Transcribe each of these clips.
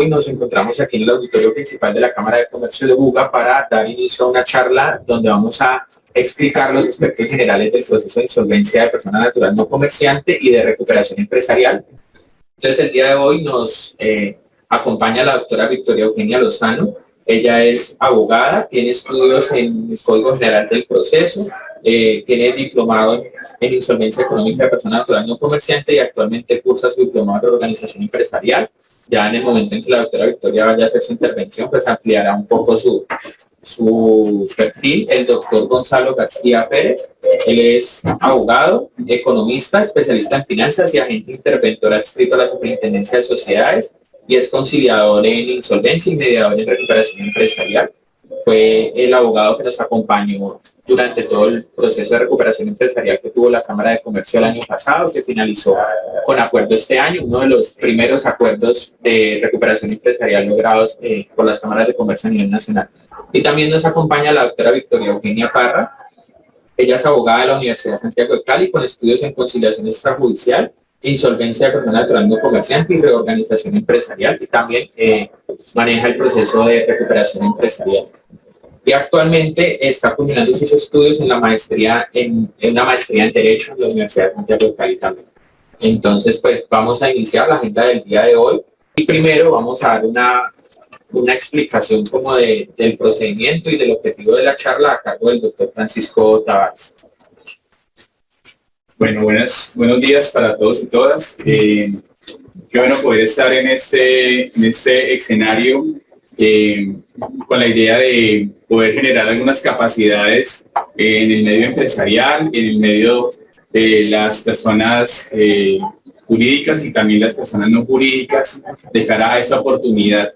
Hoy nos encontramos aquí en el auditorio principal de la Cámara de Comercio de Buga para dar inicio a una charla donde vamos a explicar los aspectos generales del proceso de insolvencia de persona natural no comerciante y de recuperación empresarial. Entonces, el día de hoy nos acompaña la doctora Victoria Eugenia Lozano. Ella es abogada, tiene estudios en el Código General del Proceso, tiene diplomado en insolvencia económica de persona natural no comerciante y actualmente cursa su diplomado de organización empresarial. Ya en el momento en que la doctora Victoria vaya a hacer su intervención, pues ampliará un poco su perfil. El doctor Gonzalo García Pérez, él es abogado, economista, especialista en finanzas y agente interventor adscrito a la Superintendencia de Sociedades y es conciliador en insolvencia y mediador en recuperación empresarial. Fue el abogado que nos acompañó durante todo el proceso de recuperación empresarial que tuvo la Cámara de Comercio el año pasado, que finalizó con acuerdo este año, uno de los primeros acuerdos de recuperación empresarial logrados por las cámaras de comercio a nivel nacional. Y también nos acompaña la doctora Victoria Eugenia Parra. Ella es abogada de la Universidad de Santiago de Cali con estudios en conciliación extrajudicial, insolvencia de persona natural no comerciante y reorganización empresarial, y también maneja el proceso de recuperación empresarial. Y actualmente está culminando sus estudios en la maestría en Derecho en la Universidad de Santiago de Cali también. Entonces, pues vamos a iniciar la agenda del día de hoy y primero vamos a dar una explicación como del procedimiento y del objetivo de la charla a cargo del doctor Francisco Tavares. Bueno, buenos días para todos y todas. Qué bueno poder estar en este escenario con la idea de poder generar algunas capacidades en el medio empresarial, en el medio de las personas jurídicas y también las personas no jurídicas de cara a esta oportunidad.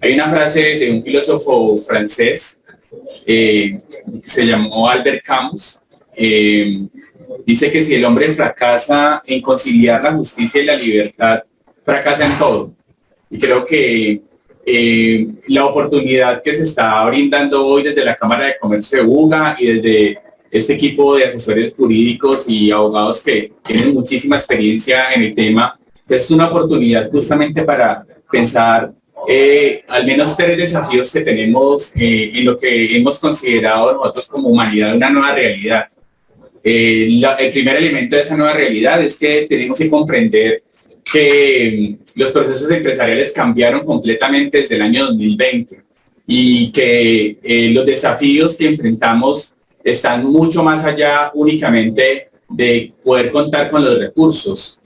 Hay una frase de un filósofo francés que se llamó Albert Camus. Dice que si el hombre fracasa en conciliar la justicia y la libertad, fracasa en todo. Y creo que la oportunidad que se está brindando hoy desde la Cámara de Comercio de Buga y desde este equipo de asesores jurídicos y abogados que tienen muchísima experiencia en el tema, es una oportunidad justamente para pensar al menos 3 desafíos que tenemos en lo que hemos considerado nosotros como humanidad una nueva realidad. El primer elemento de esa nueva realidad es que tenemos que comprender que los procesos empresariales cambiaron completamente desde el año 2020 y que los desafíos que enfrentamos están mucho más allá únicamente de poder contar con los recursos.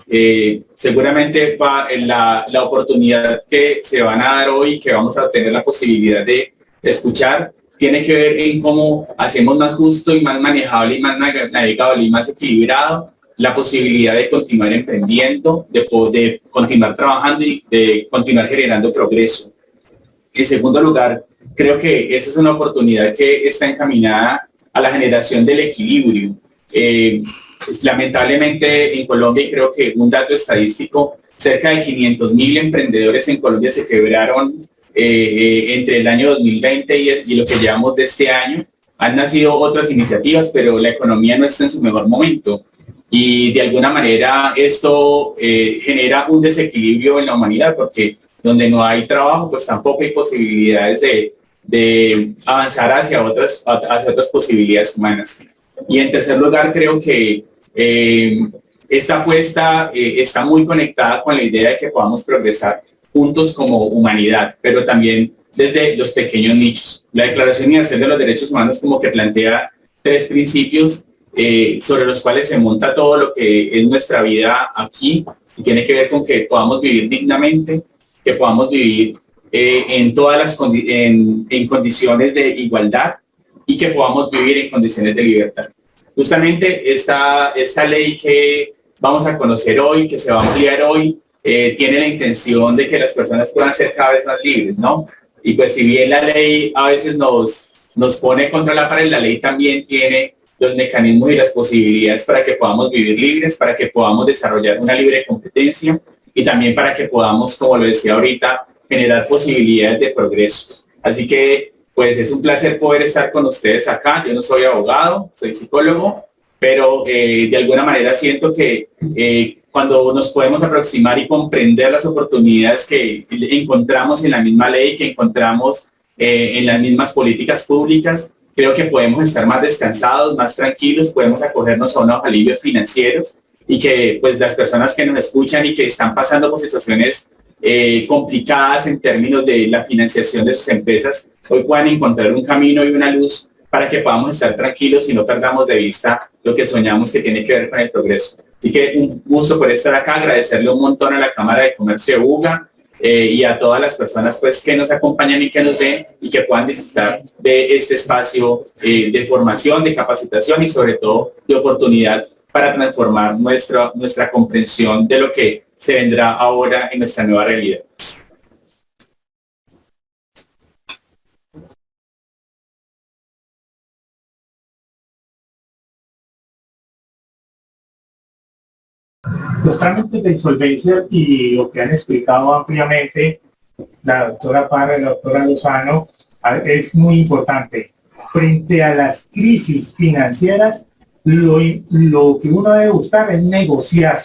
Seguramente la oportunidad que se van a dar hoy, que vamos a tener la posibilidad de escuchar, tiene que ver en cómo hacemos más justo y más manejable y más navegable y más equilibrado la posibilidad de continuar emprendiendo, de continuar trabajando y de continuar generando progreso. En segundo lugar, creo que esa es una oportunidad que está encaminada a la generación del equilibrio. Lamentablemente en Colombia, y creo que un dato estadístico, cerca de 500.000 emprendedores en Colombia se quebraron entre el año 2020 y lo que llevamos de este año. Han nacido otras iniciativas, pero la economía no está en su mejor momento y de alguna manera esto genera un desequilibrio en la humanidad, porque donde no hay trabajo pues tampoco hay posibilidades de avanzar hacia otras posibilidades humanas. Y en tercer lugar, creo que esta apuesta está muy conectada con la idea de que podamos progresar juntos como humanidad, pero también desde los pequeños nichos. La Declaración Universal de los Derechos Humanos como que plantea 3 principios sobre los cuales se monta todo lo que es nuestra vida aquí, y tiene que ver con que podamos vivir dignamente, que podamos vivir en condiciones de igualdad y que podamos vivir en condiciones de libertad. Justamente esta ley que vamos a conocer hoy, que se va a ampliar hoy, tiene la intención de que las personas puedan ser cada vez más libres, ¿no? Y pues si bien la ley a veces nos pone contra la pared, la ley también tiene los mecanismos y las posibilidades para que podamos vivir libres, para que podamos desarrollar una libre competencia y también para que podamos, como lo decía ahorita, generar posibilidades de progreso. Así que pues es un placer poder estar con ustedes acá. Yo no soy abogado, soy psicólogo, pero de alguna manera siento que cuando nos podemos aproximar y comprender las oportunidades que encontramos en la misma ley, que encontramos en las mismas políticas públicas, creo que podemos estar más descansados, más tranquilos, podemos acogernos a unos alivios financieros y que pues las personas que nos escuchan y que están pasando por situaciones complicadas en términos de la financiación de sus empresas, hoy puedan encontrar un camino y una luz para que podamos estar tranquilos y no perdamos de vista lo que soñamos que tiene que ver con el progreso. Así que un gusto por estar acá, agradecerle un montón a la Cámara de Comercio de Buga y a todas las personas pues que nos acompañan y que nos ven y que puedan disfrutar de este espacio de formación, de capacitación y sobre todo de oportunidad para transformar nuestra comprensión de lo que se vendrá ahora en nuestra nueva realidad. Los trámites de insolvencia y lo que han explicado ampliamente la doctora Parra y la doctora Lozano es muy importante. Frente a las crisis financieras, lo que uno debe buscar es negociar,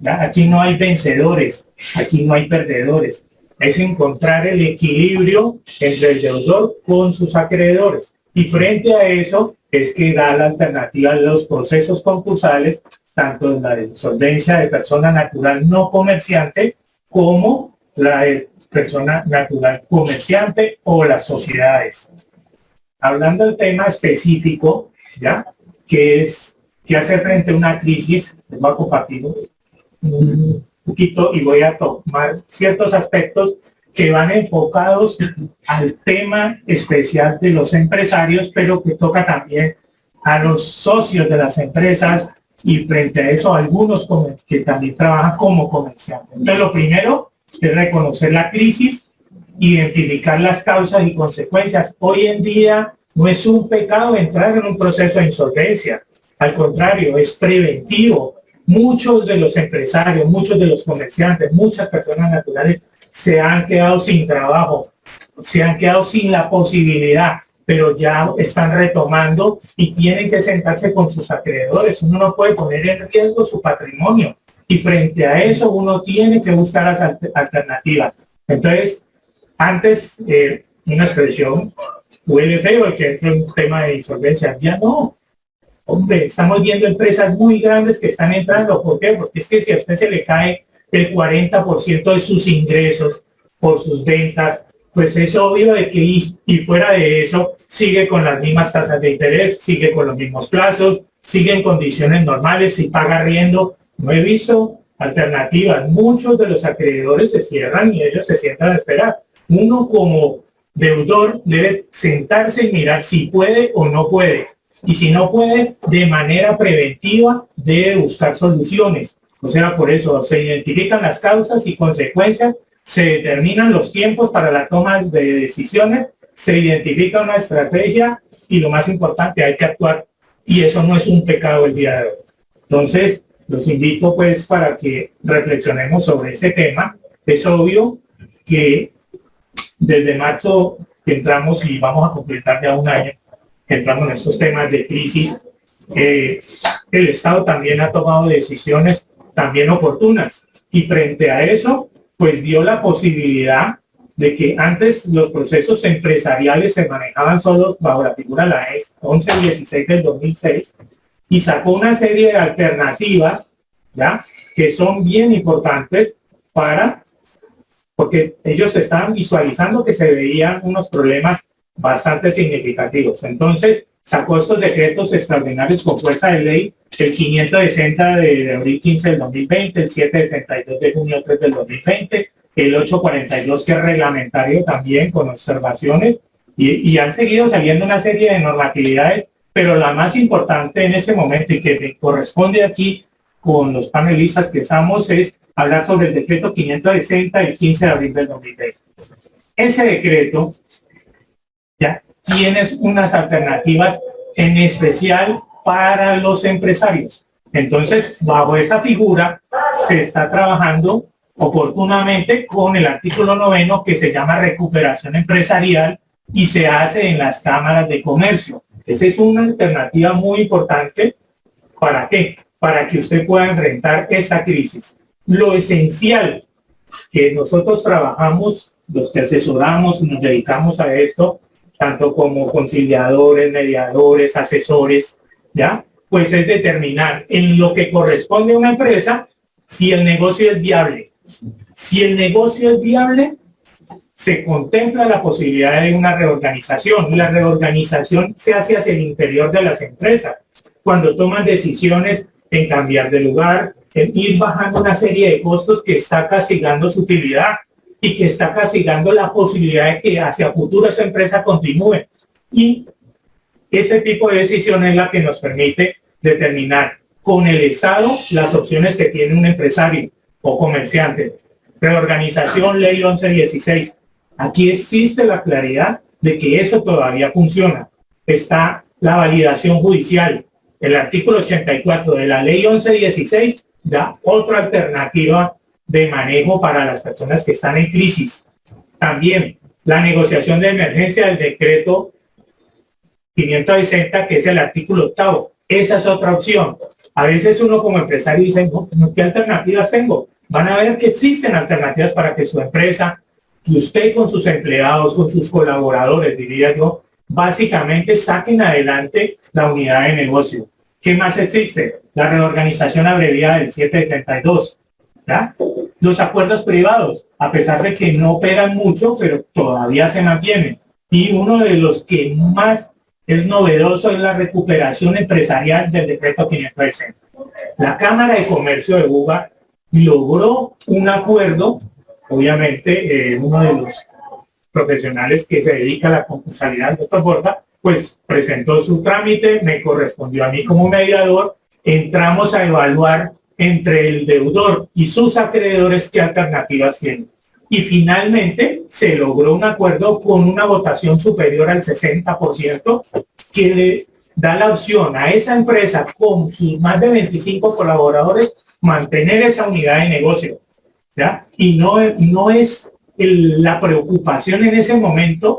¿ya? Aquí no hay vencedores, aquí no hay perdedores. Es encontrar el equilibrio entre el deudor con sus acreedores. Y frente a eso es que da la alternativa a los procesos concursales, tanto en la insolvencia de persona natural no comerciante como la de persona natural comerciante o las sociedades. Hablando del tema específico, ¿ya? Que hacer frente a una crisis, les voy a compartir un poquito y voy a tomar ciertos aspectos que van enfocados al tema especial de los empresarios, pero que toca también a los socios de las empresas y frente a eso algunos que también trabajan como comerciantes. Entonces lo primero es reconocer la crisis, identificar las causas y consecuencias. Hoy en día no es un pecado entrar en un proceso de insolvencia, al contrario, es preventivo. Muchos de los empresarios, muchos de los comerciantes, muchas personas naturales se han quedado sin trabajo, se han quedado sin la posibilidad, pero ya están retomando y tienen que sentarse con sus acreedores. Uno no puede poner en riesgo su patrimonio y frente a eso uno tiene que buscar las alternativas. Entonces, antes una expresión huele feo que entre un tema de insolvencia, ya no. Hombre, estamos viendo empresas muy grandes que están entrando. ¿Por qué? Porque es que si a usted se le cae el 40% de sus ingresos por sus ventas, pues es obvio de que y fuera de eso sigue con las mismas tasas de interés, sigue con los mismos plazos, sigue en condiciones normales, si paga arriendo. No he visto alternativas. Muchos de los acreedores se cierran y ellos se sientan a esperar. Uno como deudor debe sentarse y mirar si puede o no puede. Y si no puede, de manera preventiva debe buscar soluciones. O sea, por eso se identifican las causas y consecuencias, se determinan los tiempos para la toma de decisiones, se identifica una estrategia y lo más importante, hay que actuar. Y eso no es un pecado el día de hoy. Entonces, los invito pues para que reflexionemos sobre ese tema. Es obvio que desde marzo que entramos y vamos a completar ya un año, que entramos en estos temas de crisis, el Estado también ha tomado decisiones también oportunas y frente a eso, pues dio la posibilidad de que antes los procesos empresariales se manejaban solo bajo la figura de la 1116 del 2006 y sacó una serie de alternativas, ¿ya? Que son bien importantes porque ellos estaban visualizando que se veían unos problemas bastante significativos. Entonces, sacó estos decretos extraordinarios con fuerza de ley, el 560 de abril 15 del 2020, el 772 de junio 3 del 2020, el 842 que es reglamentario también con observaciones, y han seguido saliendo una serie de normatividades, pero la más importante en este momento y que me corresponde aquí con los panelistas que estamos es hablar sobre el decreto 560 del 15 de abril del 2020. Ese decreto ya tienes unas alternativas en especial para los empresarios. Entonces, bajo esa figura se está trabajando oportunamente con el artículo 9 que se llama recuperación empresarial y se hace en las cámaras de comercio. Esa es una alternativa muy importante. ¿Para qué? para que usted pueda enfrentar esta crisis. Lo esencial que nosotros trabajamos, los que asesoramos y nos dedicamos a esto, tanto como conciliadores, mediadores, asesores, ¿ya? Pues es determinar en lo que corresponde a una empresa si el negocio es viable. Si el negocio es viable, se contempla la posibilidad de una reorganización. La reorganización se hace hacia el interior de las empresas, cuando toman decisiones en cambiar de lugar, en ir bajando una serie de costos que está castigando su utilidad y que está castigando la posibilidad de que hacia futuro esa empresa continúe. Y ese tipo de decisión es la que nos permite determinar con el Estado las opciones que tiene un empresario o comerciante. Reorganización, ley 1116. Aquí existe la claridad de que eso todavía funciona. Está la validación judicial. El artículo 84 de la ley 1116 da otra alternativa de manejo para las personas que están en crisis. También la negociación de emergencia del decreto 560, que es el artículo 8. Esa es otra opción. A veces uno como empresario dice, no, ¿qué alternativas tengo? Van a ver que existen alternativas para que su empresa, que usted con sus empleados, con sus colaboradores, diría yo, básicamente saquen adelante la unidad de negocio. ¿Qué más existe? La reorganización abreviada del 772. ¿Ya? Los acuerdos privados, a pesar de que no operan mucho, pero todavía se mantienen. Y uno de los que más es novedoso es la recuperación empresarial del decreto 560. La Cámara de Comercio de Buga logró un acuerdo, obviamente uno de los profesionales que se dedica a la concursalidad, el doctor Borja, pues presentó su trámite, me correspondió a mí como mediador, entramos a evaluar entre el deudor y sus acreedores qué alternativas tienen. Y finalmente se logró un acuerdo con una votación superior al 60% que le da la opción a esa empresa con sus más de 25 colaboradores mantener esa unidad de negocio, ¿ya? Y no es la preocupación en ese momento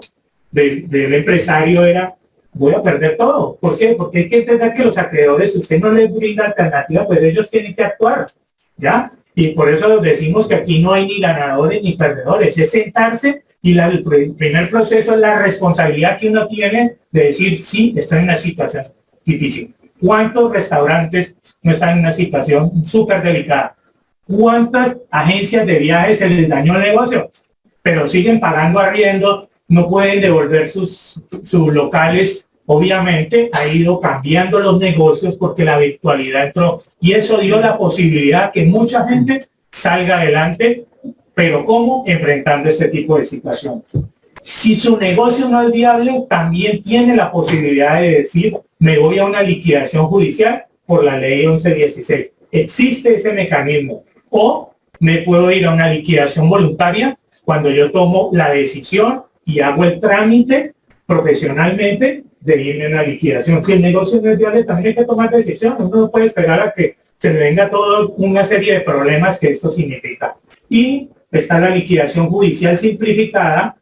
del empresario era, voy a perder todo. ¿Por qué? Porque hay que entender que los acreedores, si usted no les brinda alternativa, pues ellos tienen que actuar, ¿ya? Y por eso decimos que aquí no hay ni ganadores ni perdedores, es sentarse y el primer proceso es la responsabilidad que uno tiene de decir, sí, estoy en una situación difícil. ¿Cuántos restaurantes no están en una situación súper delicada? ¿Cuántas agencias de viajes se les dañó el negocio? Pero siguen pagando arriendo, no pueden devolver sus locales. Obviamente ha ido cambiando los negocios porque la virtualidad entró y eso dio la posibilidad que mucha gente salga adelante, pero ¿cómo? Enfrentando este tipo de situaciones. Si su negocio no es viable, también tiene la posibilidad de decir, me voy a una liquidación judicial por la ley 1116. Existe ese mecanismo. O me puedo ir a una liquidación voluntaria cuando yo tomo la decisión y hago el trámite profesionalmente de irme a una liquidación. Si el negocio no es viable, también hay que tomar decisiones. Uno no puede esperar a que se le venga toda una serie de problemas que esto significa. Y está la liquidación judicial simplificada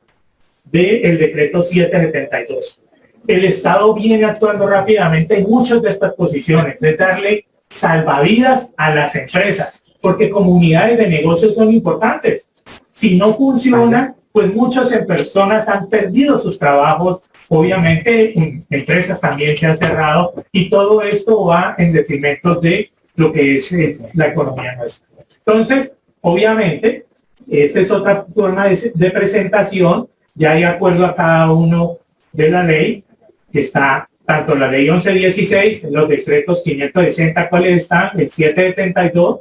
del decreto 772. El Estado viene actuando rápidamente en muchas de estas posiciones, de darle salvavidas a las empresas, porque comunidades de negocios son importantes. Si no funcionan, pues muchas personas han perdido sus trabajos, obviamente empresas también se han cerrado y todo esto va en detrimento de lo que es la economía nuestra. Entonces, obviamente, esta es otra forma de presentación, ya de acuerdo a cada uno de la ley, que está tanto la ley 1116, los decretos 560, ¿cuáles están? El 772,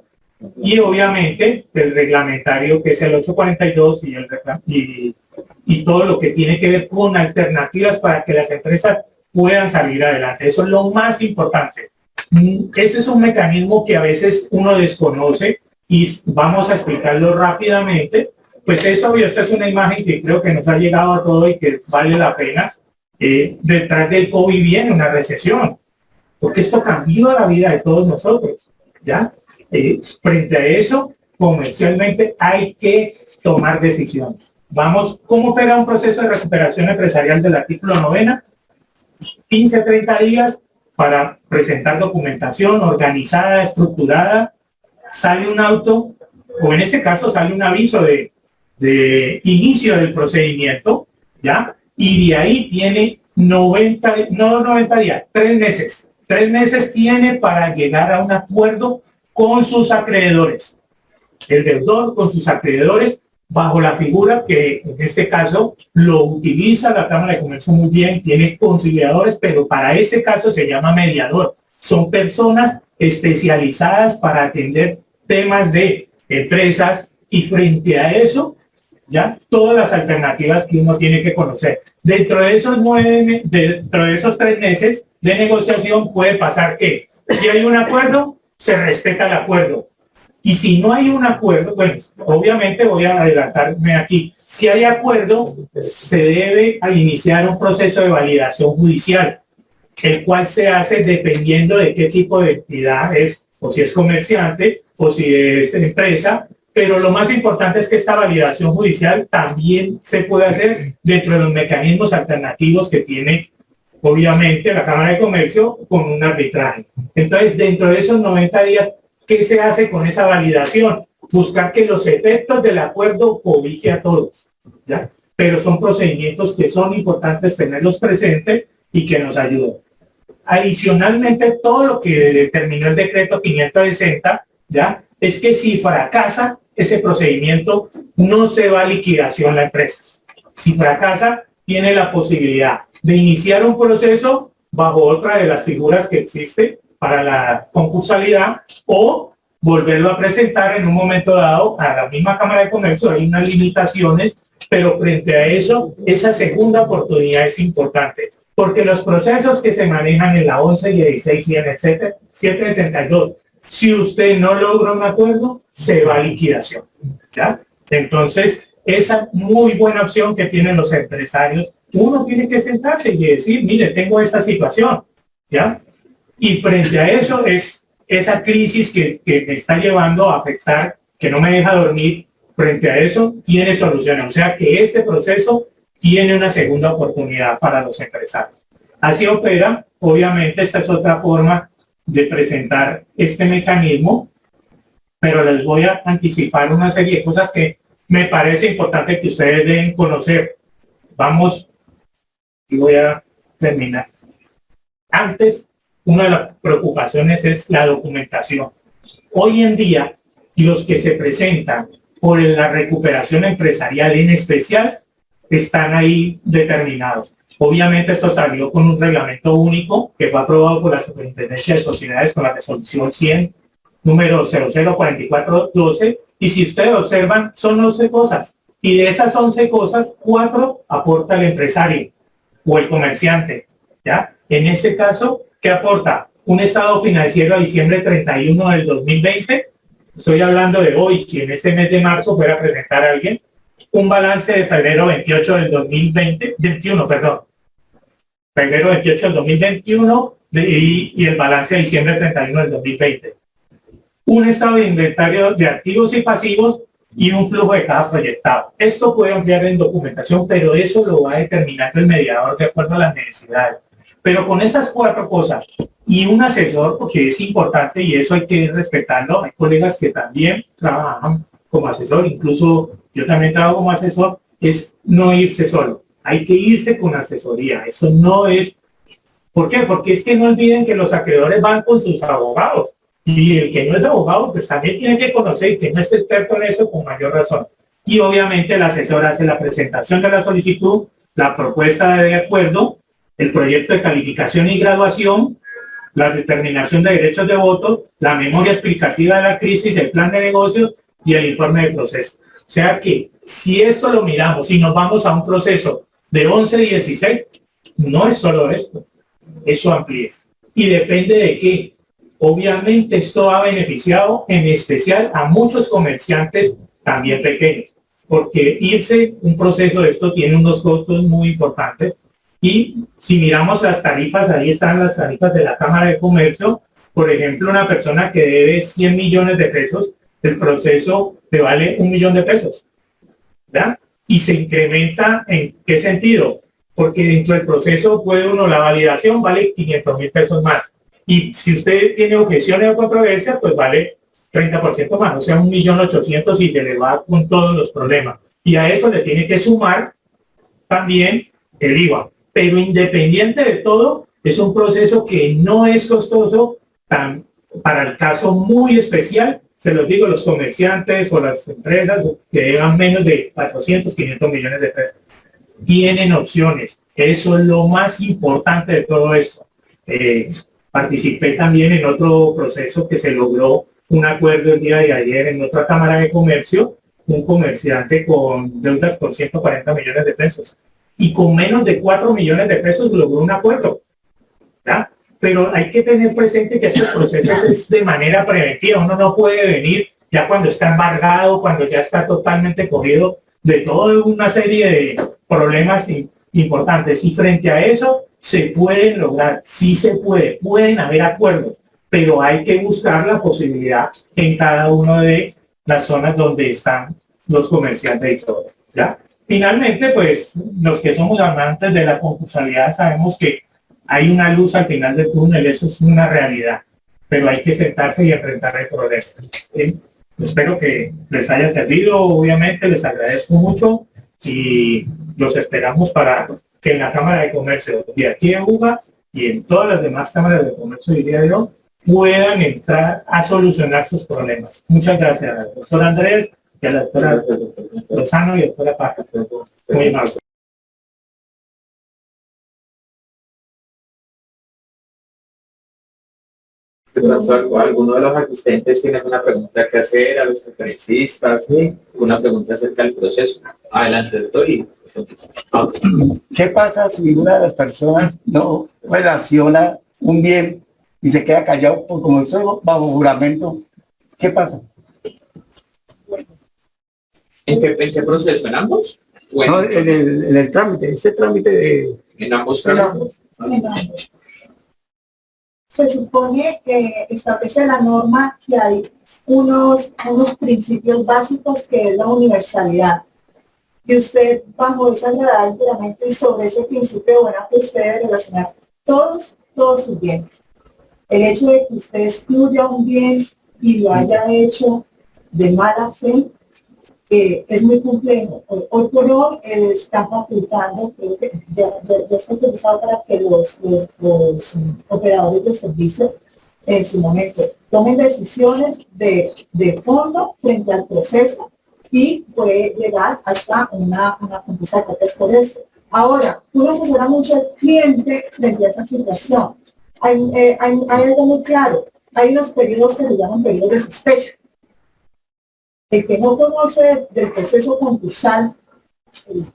y obviamente el reglamentario que es el 842 y todo lo que tiene que ver con alternativas para que las empresas puedan salir adelante. Eso es lo más importante. Ese es un mecanismo que a veces uno desconoce y vamos a explicarlo rápidamente. Pues es obvio, esta es una imagen que creo que nos ha llegado a todo y que vale la pena. Detrás del COVID viene una recesión, porque esto cambió la vida de todos nosotros, ¿ya? Frente a eso, comercialmente hay que tomar decisiones. Vamos, ¿cómo opera un proceso de recuperación empresarial del artículo 9? 15, 30 días para presentar documentación organizada, estructurada, sale un auto, o en este caso sale un aviso de inicio del procedimiento, ¿ya? Y de ahí tiene 90 días, 3 meses. 3 meses tiene para llegar a un acuerdo con sus acreedores. El deudor con sus acreedores, bajo la figura que en este caso lo utiliza la Cámara de Comercio muy bien, tiene conciliadores, pero para este caso se llama mediador. Son personas especializadas para atender temas de empresas y frente a eso, ya todas las alternativas que uno tiene que conocer. Dentro de esos 3 meses de negociación puede pasar que si hay un acuerdo, se respeta el acuerdo. Y si no hay un acuerdo, bueno, obviamente voy a adelantarme aquí. Si hay acuerdo, se debe iniciar un proceso de validación judicial, el cual se hace dependiendo de qué tipo de entidad es, o si es comerciante, o si es empresa. Pero lo más importante es que esta validación judicial también se puede hacer dentro de los mecanismos alternativos que tiene, obviamente, la Cámara de Comercio con un arbitraje. Entonces, dentro de esos 90 días, ¿qué se hace con esa validación? Buscar que los efectos del acuerdo cobije a todos, ¿ya? Pero son procedimientos que son importantes tenerlos presentes y que nos ayudan. Adicionalmente, todo lo que determinó el decreto 560, ¿ya? Es que si fracasa ese procedimiento, no se va a liquidación la empresa. Si fracasa, tiene la posibilidad de iniciar un proceso bajo otra de las figuras que existe para la concursalidad o volverlo a presentar en un momento dado a la misma Cámara de Comercio. Hay unas limitaciones, pero frente a eso, esa segunda oportunidad es importante, porque los procesos que se manejan en la 11 y 16 y en el 772, si usted no logra un acuerdo, se va a liquidación, ¿ya? Entonces, esa muy buena opción que tienen los empresarios, uno tiene que sentarse y decir, mire, tengo esta situación, ¿ya? Y frente a eso es esa crisis que me está llevando a afectar, que no me deja dormir, frente a eso tiene soluciones. O sea que este proceso tiene una segunda oportunidad para los empresarios. Así opera, obviamente esta es otra forma de presentar este mecanismo, pero les voy a anticipar una serie de cosas que me parece importante que ustedes deben conocer. Vamos, y voy a terminar. Antes, una de las preocupaciones es la documentación. Hoy en día, los que se presentan por la recuperación empresarial en especial, están ahí determinados. Obviamente esto salió con un reglamento único que fue aprobado por la Superintendencia de Sociedades con la resolución 100, número 004412, y si ustedes observan, son 11 cosas. Y de esas 11 cosas, 4 aporta el empresario o el comerciante, ¿ya? En este caso, ¿qué aporta? Un estado financiero a diciembre 31 del 2020. Estoy hablando de hoy, si en este mes de marzo fuera a presentar a alguien. Un balance de febrero 28 del 21, febrero 28 del 2021 y el balance de diciembre 31 del 2020. Un estado de inventario de activos y pasivos y un flujo de caja proyectado. Esto puede ampliar en documentación, pero eso lo va determinando el mediador de acuerdo a las necesidades. Pero con esas 4 cosas y un asesor, porque es importante y eso hay que respetarlo, hay colegas que también trabajan como asesor, incluso yo también trabajo como asesor, es no irse solo, hay que irse con asesoría. Eso no es... ¿Por qué? Porque es que no olviden que los acreedores van con sus abogados y el que no es abogado pues también tiene que conocer, y que no esté experto en eso con mayor razón. Y obviamente el asesor hace la presentación de la solicitud, la propuesta de acuerdo, el proyecto de calificación y graduación, la determinación de derechos de voto, la memoria explicativa de la crisis, el plan de negocios y el informe de proceso. O sea que si esto lo miramos y nos vamos a un proceso de 11-16, no es solo esto, eso amplía. Y depende de qué. Obviamente esto ha beneficiado en especial a muchos comerciantes también pequeños, porque irse un proceso de esto tiene unos costos muy importantes. Y si miramos las tarifas, ahí están las tarifas de la Cámara de Comercio. Por ejemplo, una persona que debe 100 millones de pesos, el proceso te vale 1 millón de pesos, ¿verdad? Y se incrementa ¿en qué sentido? porque dentro del proceso puede uno, la validación vale 500.000 pesos más. Y si usted tiene objeciones o controversia, pues vale 30% más, o sea, 1.800.000 y se le va con todos los problemas. Y a eso le tiene que sumar también el IVA. Pero independiente de todo, es un proceso que no es costoso, para el caso muy especial, se los digo, los comerciantes o las empresas que llevan menos de 400, 500 millones de pesos. Tienen opciones. Eso es lo más importante de todo esto. Participé también en otro proceso que se logró un acuerdo el día de ayer en otra Cámara de Comercio, un comerciante con deudas por 140 millones de pesos. Y con menos de 4 millones de pesos logró un acuerdo. ¿Ya? Pero hay que tener presente que estos procesos es de manera preventiva. Uno no puede venir ya cuando está embargado, cuando ya está totalmente cogido de toda una serie de problemas importantes. Y frente a eso, se pueden lograr, sí se puede, pueden haber acuerdos, pero hay que buscar la posibilidad en cada una de las zonas donde están los comerciantes y todo. ¿Ya? Finalmente, pues, los que somos amantes de la concursalidad sabemos que hay una luz al final del túnel, eso es una realidad, pero hay que sentarse y enfrentar el problema. ¿Sí? Espero que les haya servido, obviamente les agradezco mucho y los esperamos para que en la Cámara de Comercio de aquí en Buga y en todas las demás cámaras de comercio, diría yo, puedan entrar a solucionar sus problemas. Muchas gracias al doctor Andrés y a la doctora Lozano y a la doctora Paja. Muy amable. ¿Alguno de los asistentes tiene una pregunta que hacer a los conferencistas? ¿Sí? ¿Una pregunta acerca del proceso? Adelante, doctor. ¿Qué pasa si una de las personas no relaciona un bien y se queda callado por como estoy bajo juramento? ¿Qué pasa? ¿En qué proceso? ¿En ambos? No, en el trámite, este trámite de... En ambos casos. Se supone que establece la norma que hay unos principios básicos que es la universalidad. Y usted, bajo esa realidad del juramento y sobre ese principio de buena fe, usted debe relacionar todos sus bienes. El hecho de que usted excluya un bien y lo haya hecho de mala fe, es muy complejo. Hoy por hoy están facultando, creo que ya está autorizado para que los operadores de servicio en su momento tomen decisiones de fondo frente al proceso y puede llegar hasta una conclusión de cortes por esto. Ahora, uno asesora mucho al cliente frente a esa situación. Hay algo muy claro. Hay unos periodos que se llaman periodos de sospecha. El que no conoce del proceso concursal,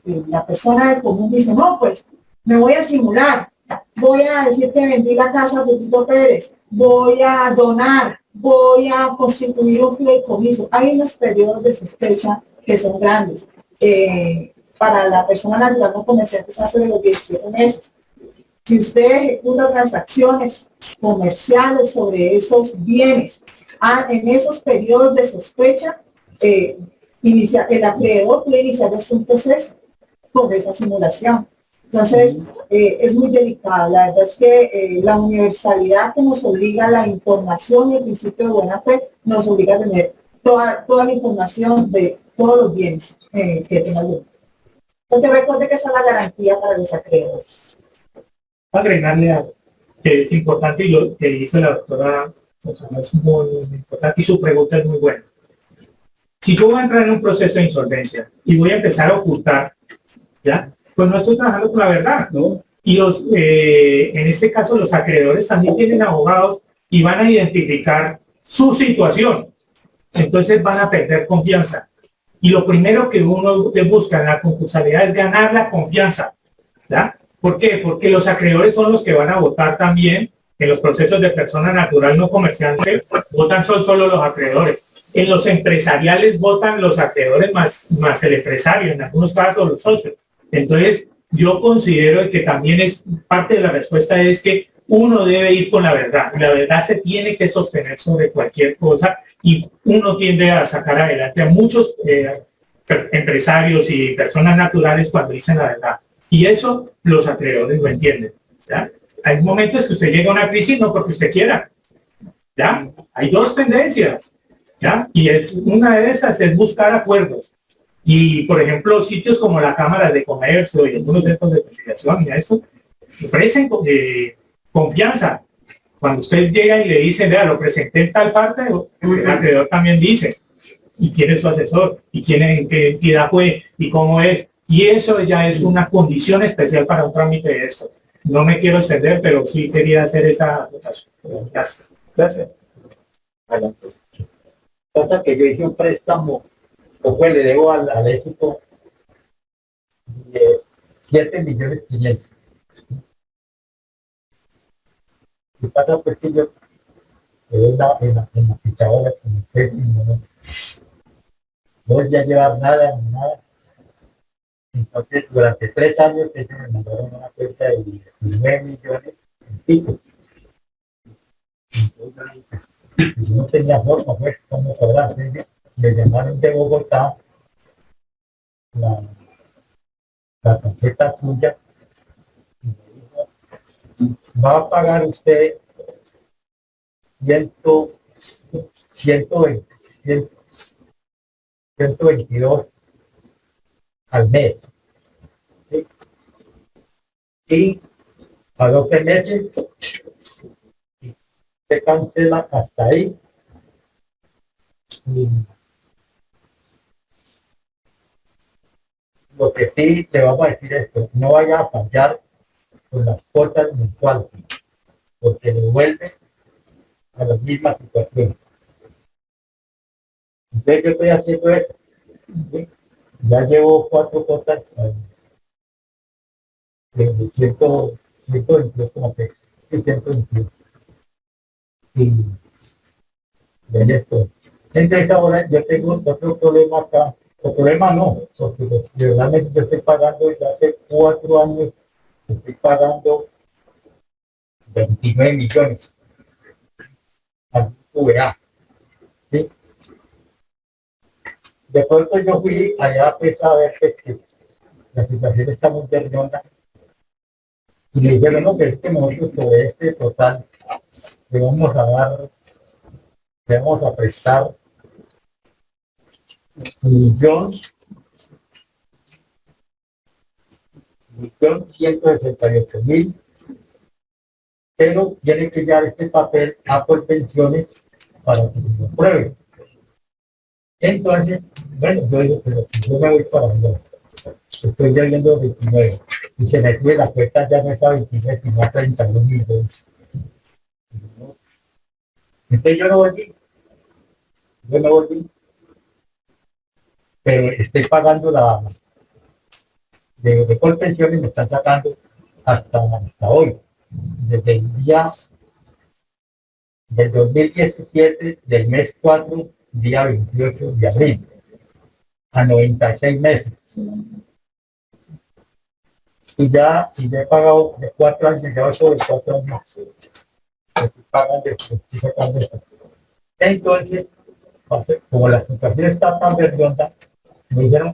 la persona del común dice, no, pues me voy a simular, voy a decir que vendí la casa a Pepito Pérez, voy a donar, voy a constituir un fideicomiso. Hay unos periodos de sospecha que son grandes. Para la persona natural no comerciante está sobre los 17 meses. Si usted ejecuta transacciones comerciales sobre esos bienes en esos periodos de sospecha, el acreedor puede iniciar un proceso por esa simulación. Entonces, es muy delicado. La verdad es que la universalidad que nos obliga a la información y el principio de buena fe nos obliga a tener toda la información de todos los bienes que tenga el. Entonces, recuerde que esa es la garantía para los acreedores. Agregarle algo que es importante y lo que dice la doctora es muy importante y su pregunta es muy buena. Si yo voy a entrar en un proceso de insolvencia y voy a empezar a ocultar, ¿ya? Pues no estoy trabajando con la verdad, ¿no? Y en este caso los acreedores también tienen abogados y van a identificar su situación. Entonces van a perder confianza. Y lo primero que uno busca en la concursalidad es ganar la confianza, ¿ya? ¿Por qué? Porque los acreedores son los que van a votar también en los procesos de persona natural no comerciante, votan solo los acreedores. En los empresariales votan los acreedores más el empresario, en algunos casos los socios. Entonces, yo considero que también es parte de la respuesta es que uno debe ir con la verdad. La verdad se tiene que sostener sobre cualquier cosa y uno tiende a sacar adelante a muchos empresarios y personas naturales cuando dicen la verdad. Y eso los acreedores lo entienden. ¿Ya? Hay momentos que usted llega a una crisis no porque usted quiera. ¿Ya? Hay dos tendencias. ¿Ya? Y una de esas es buscar acuerdos. Y, por ejemplo, sitios como la Cámara de Comercio y algunos centros de conciliación y eso ofrecen confianza. Cuando usted llega y le dice, vea, lo presenté en tal parte, el acreedor también dice, y tiene su asesor, y tiene en qué entidad fue, y cómo es. Y eso ya es una condición especial para un trámite de esto. No me quiero extender, pero sí quería hacer esa anotación. Gracias. Gracias. Bueno, pues, pasa que yo hice un préstamo, o pues le debo al éxito de 7.500.000. Y pasa pues que yo en la fichadora con el préstamo, no voy a llevar nada, ni nada. Entonces, durante 3 años, ellos me mandaron una cuenta de 19 millones en pico. Entonces, yo no tenía forma, pues, cómo cobrar. Me llamaron de Bogotá, la tarjeta suya, y me dijo, va a pagar usted 122 al mes. ¿Sí? Y a 12 meses se cancela hasta ahí. Y lo que sí le vamos a decir es que no vaya a fallar con las cuotas mensuales, porque le vuelve a la misma situación. Entonces yo estoy haciendo eso. ¿Sí? Ya llevo 4 cuotas de 122 como que 121. Y de esto. Entonces ahora yo tengo otro problema acá. El problema no, porque realmente yo estoy pagando ya hace 4 años, estoy pagando 29 millones al VA. ¿Sí? De pronto yo fui allá pues, a ver que la situación está muy perdona. Y me dijeron, no, pero es que nosotros sobre este total le vamos a prestar 1.168.000, pero tiene que llevar este papel a Colpensiones para que lo apruebe. Entonces, bueno, yo digo, pero yo me voy para allá. Estoy ya viendo 29 y se me sube la cuenta ya no es a 29 sino a 32 millones. Entonces yo no volví, pero estoy pagando la de Colpensiones, me están sacando hasta hoy, desde el día del 2017 del mes 4, día 28 de abril, a 96 meses. Y ya he pagado de 4 años, ya sobre 4 años. Estoy pagando esto. Entonces, como la situación está tan redonda, me dijeron,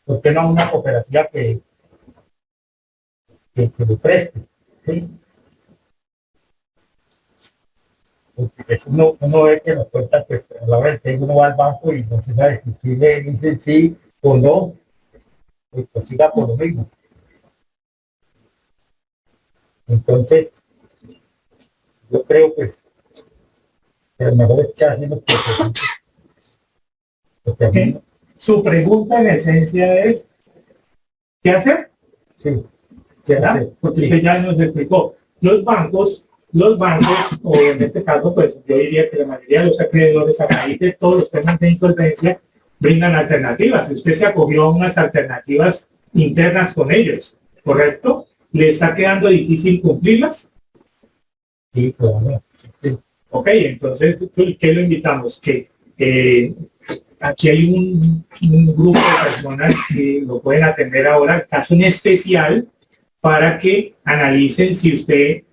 ¿por qué no una cooperativa que le preste? ¿Sí? Porque uno ve que nos cuenta, pues a la hora del que uno va al banco y no se sabe si le dicen sí o no, pues siga por lo mismo. Entonces, yo creo pues que lo mejor es que hacemos porque Su pregunta en esencia es, ¿qué hacer? sí, ¿qué hacer? Porque usted ya nos explicó. Los bancos, o en este caso, pues yo diría que la mayoría de los acreedores a raíz de todos los temas de insolvencia brindan alternativas. Usted se acogió a unas alternativas internas con ellos, ¿correcto? ¿Le está quedando difícil cumplirlas? Sí, claro. Sí. Ok, entonces, ¿qué lo invitamos? Que aquí hay un grupo de personas que lo pueden atender ahora, caso en especial, para que analicen si usted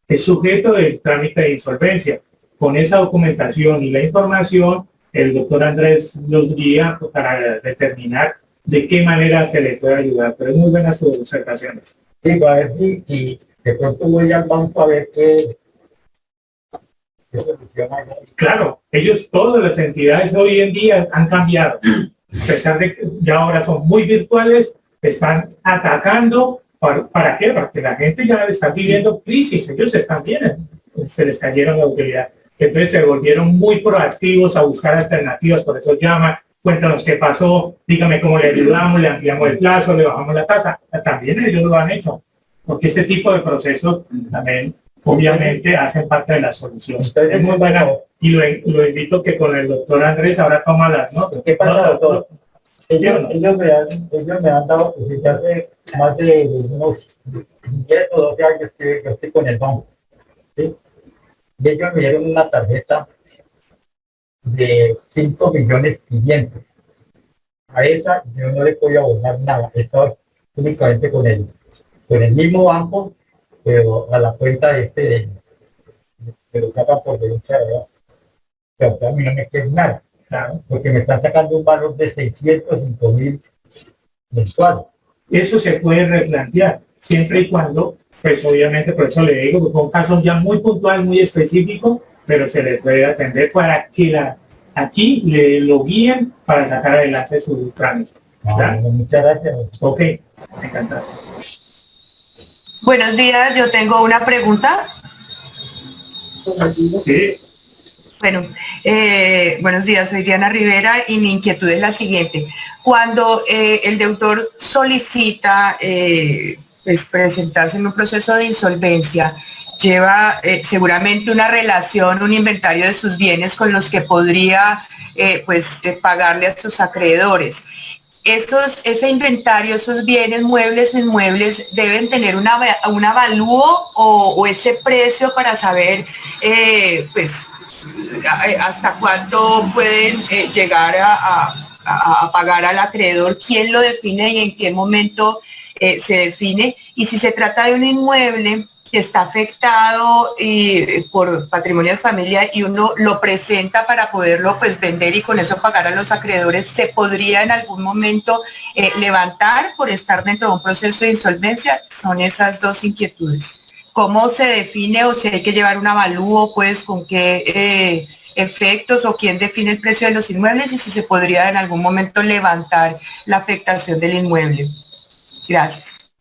es sujeto del trámite de insolvencia. Con esa documentación y la información, el doctor Andrés los guía para determinar de qué manera se les puede ayudar. Pero es muy buenas sus observaciones. Sí, a ver si de pronto voy al banco a ver qué solución hay. Claro, ellos, todas las entidades hoy en día han cambiado. A pesar de que ya ahora son muy virtuales, están atacando. ¿Para qué? Porque la gente ya está viviendo crisis, ellos están bien, se les cayeron la utilidad. Entonces se volvieron muy proactivos a buscar alternativas, por eso llaman, cuéntanos qué pasó, dígame cómo le ayudamos, le ampliamos el plazo, le bajamos la tasa. También ellos lo han hecho, porque este tipo de procesos también obviamente hacen parte de la solución. Entonces, es muy bueno y lo invito que con el doctor Andrés ahora toma las notas. ¿Qué pasa, doctor? Ellos me han dado, pues, desde hace más de unos 10 o 12 años que yo estoy con el banco, ¿sí? Y ellos me dieron una tarjeta de 5.500.000. A esa yo no le podía abonar nada, estaba únicamente con el mismo banco, pero a la cuenta de lo sacan por derecha, ¿verdad? Pero a mí no me quieren nada. Claro, porque me están sacando un valor de 605.000 mensuales. Eso se puede replantear, siempre y cuando, pues obviamente, por eso le digo, que son casos ya muy puntual, muy específico, pero se les puede atender para que aquí lo guíen para sacar adelante su trámite. ¿Claro? Muchas gracias. Ok, encantado. Buenos días, yo tengo una pregunta. Sí. Bueno, buenos días, soy Diana Rivera y mi inquietud es la siguiente. Cuando el deudor solicita pues presentarse en un proceso de insolvencia, lleva seguramente una relación, un inventario de sus bienes con los que podría pagarle a sus acreedores. Ese inventario, esos bienes muebles o inmuebles deben tener un avalúo o ese precio para saber hasta cuánto pueden llegar a pagar al acreedor, quién lo define y en qué momento se define, y si se trata de un inmueble que está afectado por patrimonio de familia y uno lo presenta para poderlo pues vender y con eso pagar a los acreedores, ¿se podría en algún momento levantar por estar dentro de un proceso de insolvencia? Son esas dos inquietudes. ¿Cómo se define o si hay que llevar un avalúo, pues con qué efectos o quién define el precio de los inmuebles y si se podría en algún momento levantar la afectación del inmueble? Gracias.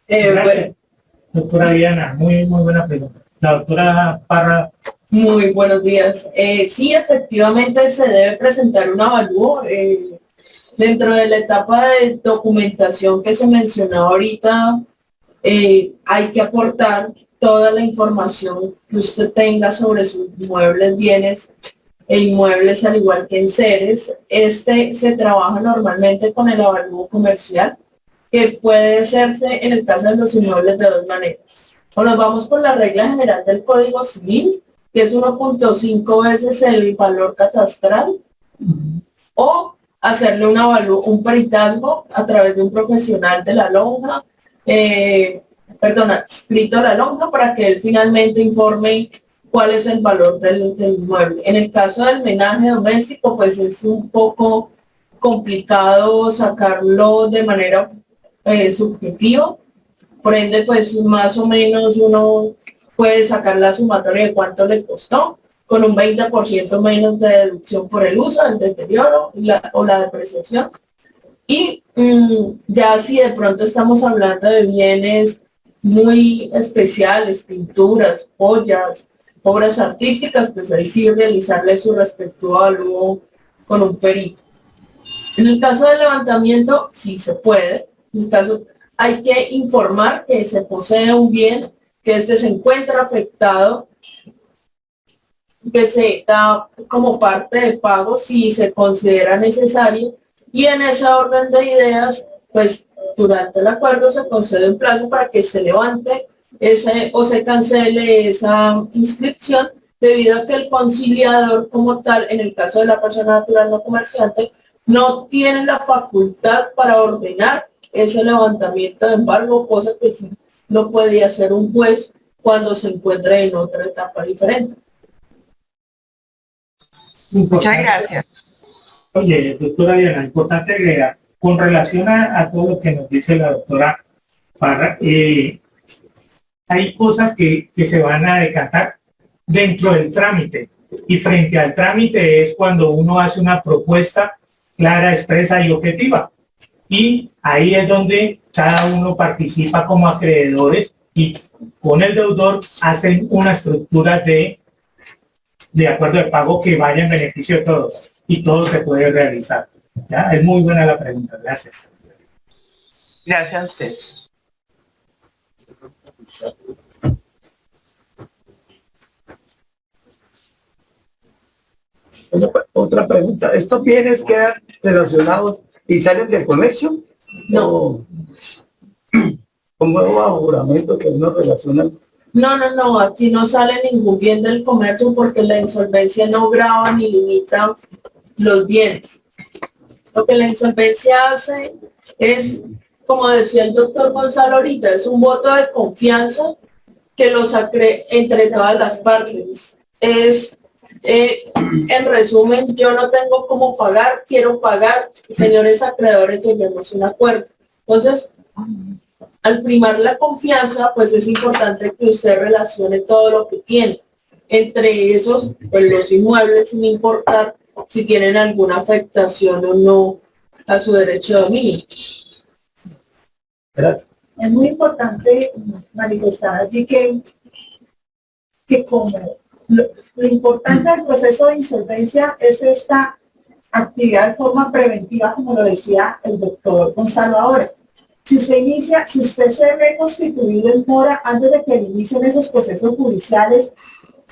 Gracias. Doctora Diana, muy buena pregunta. La doctora Parra. Muy buenos días. Sí, efectivamente se debe presentar un avalúo. Dentro de la etapa de documentación que se mencionó ahorita, hay que aportar toda la información que usted tenga sobre sus inmuebles, bienes e inmuebles, al igual que en seres. Se trabaja normalmente con el avalúo comercial, que puede hacerse en el caso de los inmuebles de dos maneras. O nos vamos por la regla general del Código Civil, que es 1.5 veces el valor catastral, o hacerle un peritazgo a través de un profesional de la lonja, adscrito a la lonja, para que él finalmente informe cuál es el valor del inmueble. En el caso del menaje doméstico, pues es un poco complicado sacarlo de manera subjetiva, por ende, pues más o menos uno puede sacar la sumatoria de cuánto le costó, con un 20% menos de deducción por el uso del deterioro o la depreciación. Y ya si de pronto estamos hablando de bienes muy especiales, pinturas, joyas, obras artísticas, pues ahí sí realizarle su respectivo avalúo con un perito. En el caso del levantamiento, sí se puede. En el caso, hay que informar que se posee un bien, que se encuentra afectado, que se da como parte del pago si se considera necesario, y en esa orden de ideas, pues durante el acuerdo se concede un plazo para que se levante o se cancele esa inscripción, debido a que el conciliador como tal, en el caso de la persona natural no comerciante, no tiene la facultad para ordenar ese levantamiento de embargo, cosa que sí lo puede hacer un juez cuando se encuentre en otra etapa diferente. Muchas gracias. Oye, doctora Diana, importante agregar, con relación a todo lo que nos dice la doctora Parra, hay cosas que se van a decantar dentro del trámite, y frente al trámite es cuando uno hace una propuesta clara, expresa y objetiva, y ahí es donde cada uno participa como acreedores y con el deudor hacen una estructura de acuerdo de pago que vaya en beneficio de todos, y todo se puede realizar. ¿Ya? Es muy buena la pregunta, gracias. Gracias a ustedes. Otra pregunta, ¿estos bienes quedan relacionados y salen del comercio? No. Como bajo juramento que uno relaciona. No, aquí no sale ningún bien del comercio porque la insolvencia no grava ni limita los bienes. Lo que la insolvencia hace es, como decía el doctor Gonzalo ahorita, es un voto de confianza que los entre todas las partes. Es, en resumen, yo no tengo cómo pagar, quiero pagar, señores acreedores, lleguemos a un acuerdo. Entonces, al primar la confianza, pues es importante que usted relacione todo lo que tiene. Entre esos, pues los inmuebles, sin importar si tienen alguna afectación o no a su derecho de dominio. Gracias. Es muy importante manifestar aquí que como lo importante del proceso de insolvencia es esta actividad de forma preventiva, como lo decía el doctor Gonzalo ahora. Si usted se ve constituido en mora antes de que inicien esos procesos judiciales,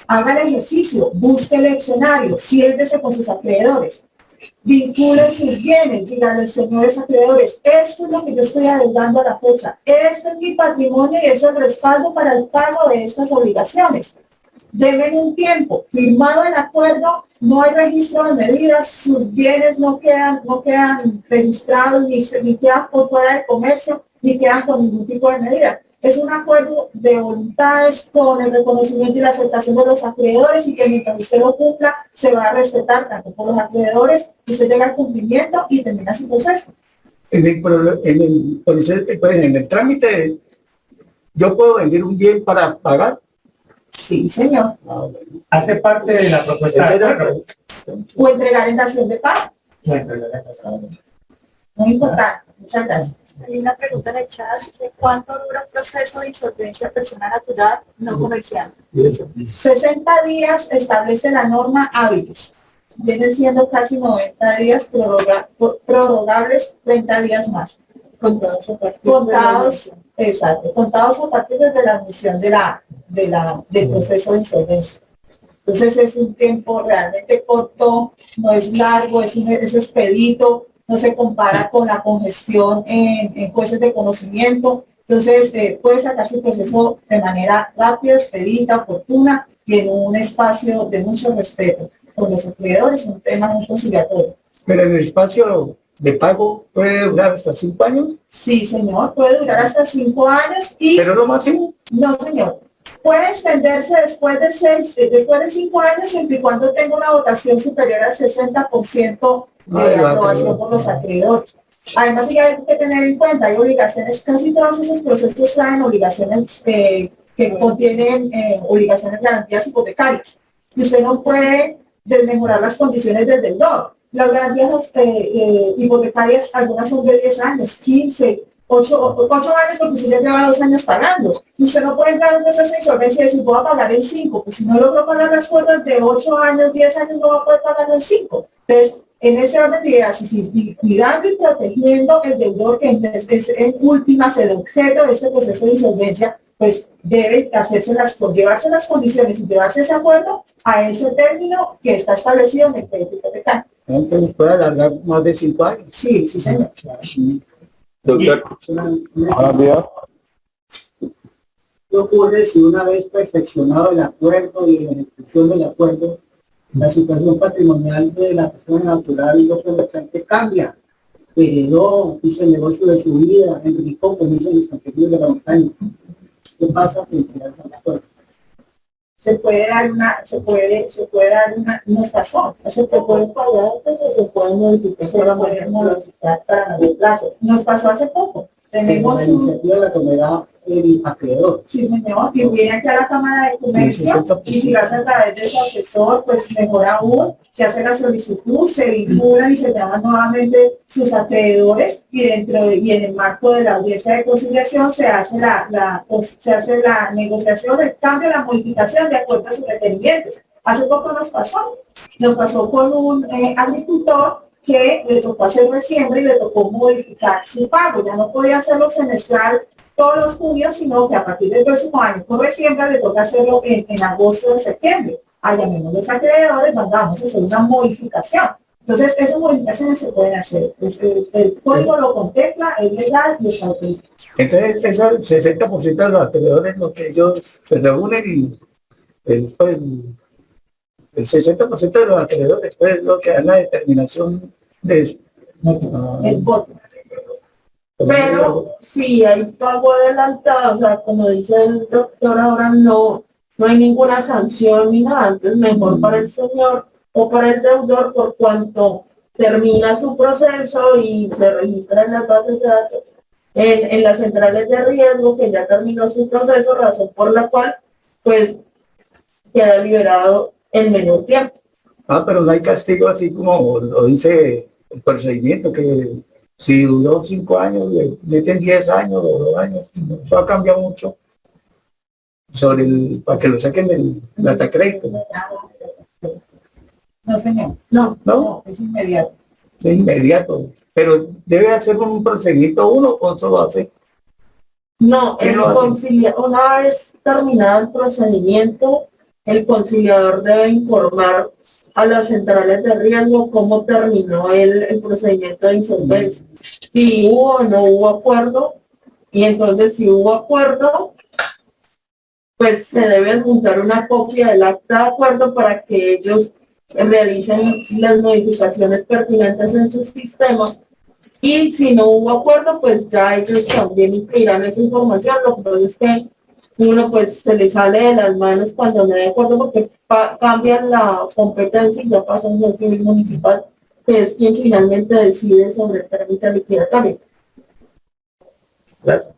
haga el ejercicio, busque el escenario, siéntese con sus acreedores, vincule sus bienes, díganle, señores acreedores, esto es lo que yo estoy adeudando a la fecha, este es mi patrimonio y es el respaldo para el pago de estas obligaciones. Deben un tiempo, firmado el acuerdo, no hay registro de medidas, sus bienes no quedan registrados ni quedan por fuera del comercio, ni quedan con ningún tipo de medida. Es un acuerdo de voluntades con el reconocimiento y la aceptación de los acreedores y que mientras usted lo cumpla, se va a respetar tanto por los acreedores, que usted llega al cumplimiento y termina su proceso. En el trámite, ¿yo puedo vender un bien para pagar? Sí, señor. Hace parte de la propuesta de acuerdo. O entregar en dación de pago. Muy importante. Muchas gracias. Hay una pregunta en el chat, dice, ¿cuánto dura un proceso de insolvencia personal natural no comercial? 60 días establece la norma hábiles. Viene siendo casi 90 días prorrogables 30 días más. Contados a partir contados a partir de la admisión del proceso de insolvencia. Entonces es un tiempo realmente corto, no es largo, es expedito, no se compara con la congestión en jueces de conocimiento. Entonces puede sacar su proceso de manera rápida, expedita, oportuna y en un espacio de mucho respeto con los acreedores, un tema muy conciliatorio. Pero el espacio de pago puede durar hasta 5 años. Sí, señor, puede durar hasta 5 años y... ¿Pero lo máximo? No, señor. Puede extenderse después de 5 años siempre y cuando tenga una votación superior al 60% de aprobación por los acreedores. Además, hay que tener en cuenta, hay obligaciones, casi todos esos procesos traen obligaciones que contienen obligaciones de garantías hipotecarias. Y usted no puede desmejorar las condiciones del deudor. Las garantías hipotecarias, algunas son de 10 años, 15, 8 años, porque usted ya lleva 2 años pagando. Y usted no puede entrar en un proceso de insolvencia y decir, voy a pagar en 5, pues si no logró pagar las cuotas de 8 años, 10 años, no va a poder pagar en 5. Entonces, en ese orden de ideas, cuidando y protegiendo el deudor, que es en últimas el objeto de este proceso de insolvencia, pues debe llevarse las condiciones y llevarse ese acuerdo a ese término que está establecido en el crédito hipotecario. Entonces puede alargar más de 5 años. Sí, sí, señor. Doctor. Buenos días. ¿Qué ocurre si una vez perfeccionado el acuerdo y la ejecución del acuerdo, la situación patrimonial de la persona natural y los comerciantes cambia? Heredó, hizo el negocio de su vida, enricó, como dicen los anteriores de la montaña. ¿Qué pasa frente a ese acuerdo? se puede dar nos pasó, ¿Se puede pagar antes o se puede modificar? se puede modificar para largo plazo. Nos pasó hace poco. Tenemos la iniciativa la tomará el acreedor. Sí, señor, que viene aquí a la Cámara de Comercio y si lo hace a través de su asesor, pues mejor aún, se hace la solicitud, se vinculan y se llaman nuevamente sus acreedores y y en el marco de la audiencia de conciliación se hace la negociación, el cambio, la modificación de acuerdo a sus requerimientos. Hace poco nos pasó con un agricultor que le tocó hacer resiembra y le tocó modificar su pago. Ya no podía hacerlo semestral todos los junios, sino que a partir del próximo año con resiembra le toca hacerlo en agosto o septiembre. Llamemos los acreedores, vamos a hacer una modificación. Entonces, esas modificaciones se pueden hacer. El código lo contempla, es legal y está autorizado. Entonces, eso, el 60% de los acreedores, lo que ellos se reúnen y el 60% de los acreedores es lo que da la determinación de eso. El voto. Pero si hay pago adelantado, o sea, como dice el doctor, ahora no hay ninguna sanción ni nada, entonces mejor para el señor o para el deudor por cuanto termina su proceso y se registra en las bases de datos, en las centrales de riesgo, que ya terminó su proceso, razón por la cual pues queda liberado en menor tiempo. Pero no hay castigo así como lo dice el procedimiento, que si duró 5 años, le meten 10 años o 2 años. Eso ha cambiado mucho para que lo saquen del datacrédito. No, señor. No, es inmediato. Es inmediato. Pero debe hacer un procedimiento uno o solo hace. No, una vez terminado el procedimiento, el conciliador debe informar a las centrales de riesgo cómo terminó el procedimiento de insolvencia. Si hubo o no hubo acuerdo, y entonces si hubo acuerdo, pues se debe adjuntar una copia del acta de acuerdo para que ellos realicen las modificaciones pertinentes en sus sistemas. Y si no hubo acuerdo, pues ya ellos también incluirán esa información. Lo que pasa es que uno pues se le sale de las manos cuando no hay acuerdo porque cambian la competencia y ya pasa un juez civil municipal, que es quien finalmente decide sobre el trámite liquidatorio. Gracias.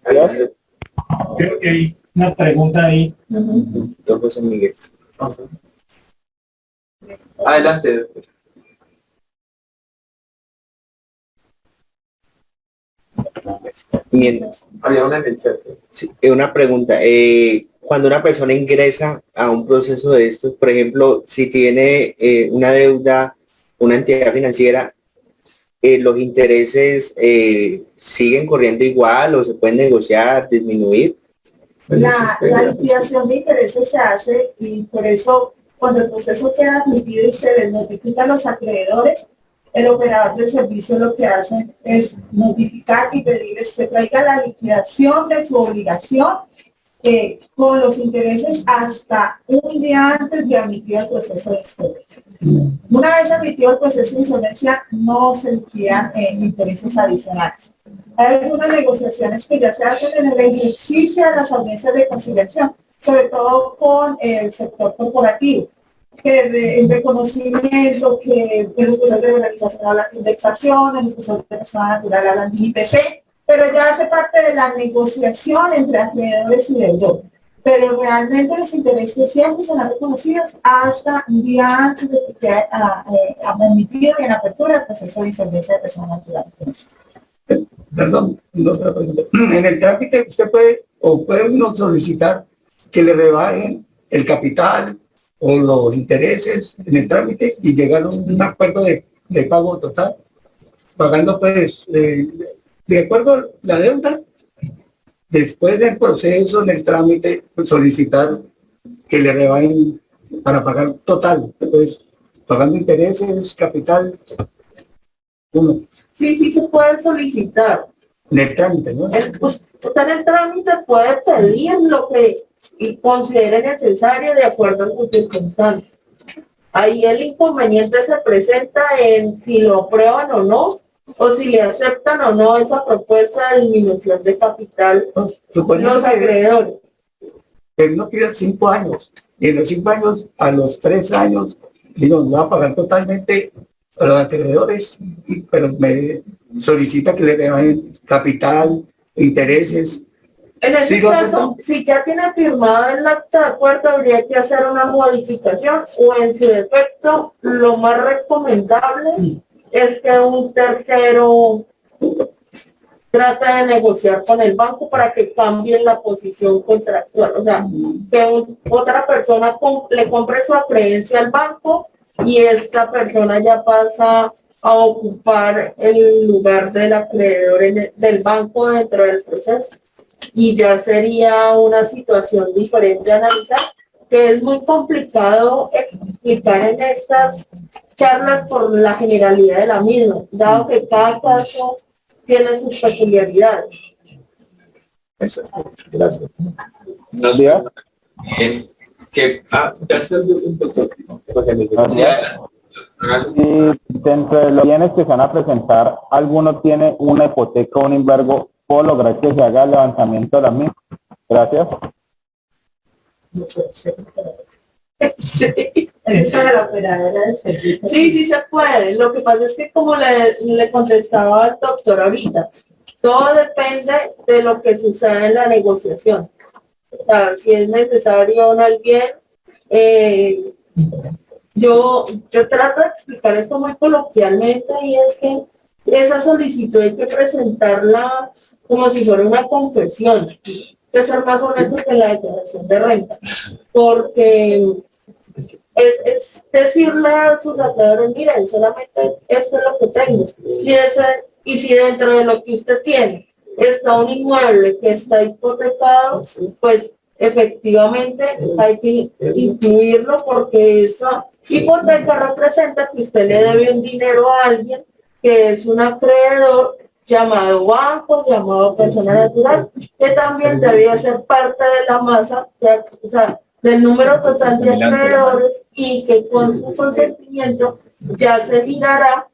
Creo que hay una pregunta ahí. Don José Miguel. Adelante. Había una en el chat. Sí, una pregunta. Cuando una persona ingresa a un proceso de estos, por ejemplo, si tiene una deuda, una entidad financiera, ¿los intereses siguen corriendo igual o se pueden negociar, disminuir? La liquidación de intereses se hace y por eso cuando el proceso queda admitido y se les notifica a los acreedores, el operador del servicio lo que hace es notificar y pedirles que traiga la liquidación de su obligación con los intereses hasta un día antes de admitir el proceso de insolvencia. Una vez admitido el proceso de insolvencia, no se liquidan intereses adicionales. Hay algunas negociaciones que ya se hacen en el ejercicio de las audiencias de conciliación, sobre todo con el sector corporativo, que el reconocimiento, que los procesos de organización hablan de indexación, en los procesos de persona natural hablan de IPC, pero ya hace parte de la negociación entre acreedores y deudores. Pero realmente los intereses siempre serán reconocidos hasta un día antes de que quede admitido y en apertura el proceso de insolvencia de persona natural. Perdón, otra pregunta. En el trámite usted puede uno solicitar que le rebajen el capital o los intereses en el trámite y llegar a un acuerdo de pago total, pagando pues de acuerdo a la deuda. Después del proceso, en el trámite, pues, solicitar que le rebajen para pagar total, pues pagando intereses, capital, uno. Sí se puede solicitar. En el trámite, ¿no? Usted en el trámite puede pedir lo que considere necesario de acuerdo a sus circunstancias. Ahí el inconveniente se presenta en si lo aprueban o no, o si le aceptan o no esa propuesta de disminución de capital los acreedores. Pero no piden 5 años. y en los 5 años, a los 3 años, digo, no va a pagar totalmente a los acreedores, pero me solicita que le den capital, intereses. En ese ¿Sí lo caso, aceptan? si ya tiene firmado el acta de acuerdo, habría que hacer una modificación o en su defecto, lo más recomendable es que un tercero trate de negociar con el banco para que cambien la posición contractual. O sea, que otra persona le compre su acreencia al banco y esta persona ya pasa a ocupar el lugar del acreedor del banco dentro del proceso. Y ya sería una situación diferente a analizar, que es muy complicado explicar en estas charlas por la generalidad de la misma, dado que cada caso tiene sus peculiaridades. Gracias. Nos que ya estás dentro de los bienes que se van a presentar, ¿alguno tiene una hipoteca o un embargo? ¿Puedo lograr que se haga el levantamiento de la misma? Gracias. Sí. Esa es la operadora de servicio. Sí, sí se puede. Lo que pasa es que como le contestaba al doctor ahorita, todo depende de lo que suceda en la negociación. O sea, si es necesario o no el bien. Yo trato de explicar esto muy coloquialmente y es que esa solicitud hay que presentarla como si fuera una confesión. Hay que ser más honesto que la declaración de renta. Porque es decirle a sus acreedores, miren, solamente esto es lo que tengo. Y si dentro de lo que usted tiene está un inmueble que está hipotecado, pues efectivamente hay que incluirlo porque esa hipoteca representa que usted le debe un dinero a alguien que es un acreedor llamado banco, llamado persona natural, que también debería ser parte de la masa, o sea, del número total de acreedores y que con su consentimiento ya se mirará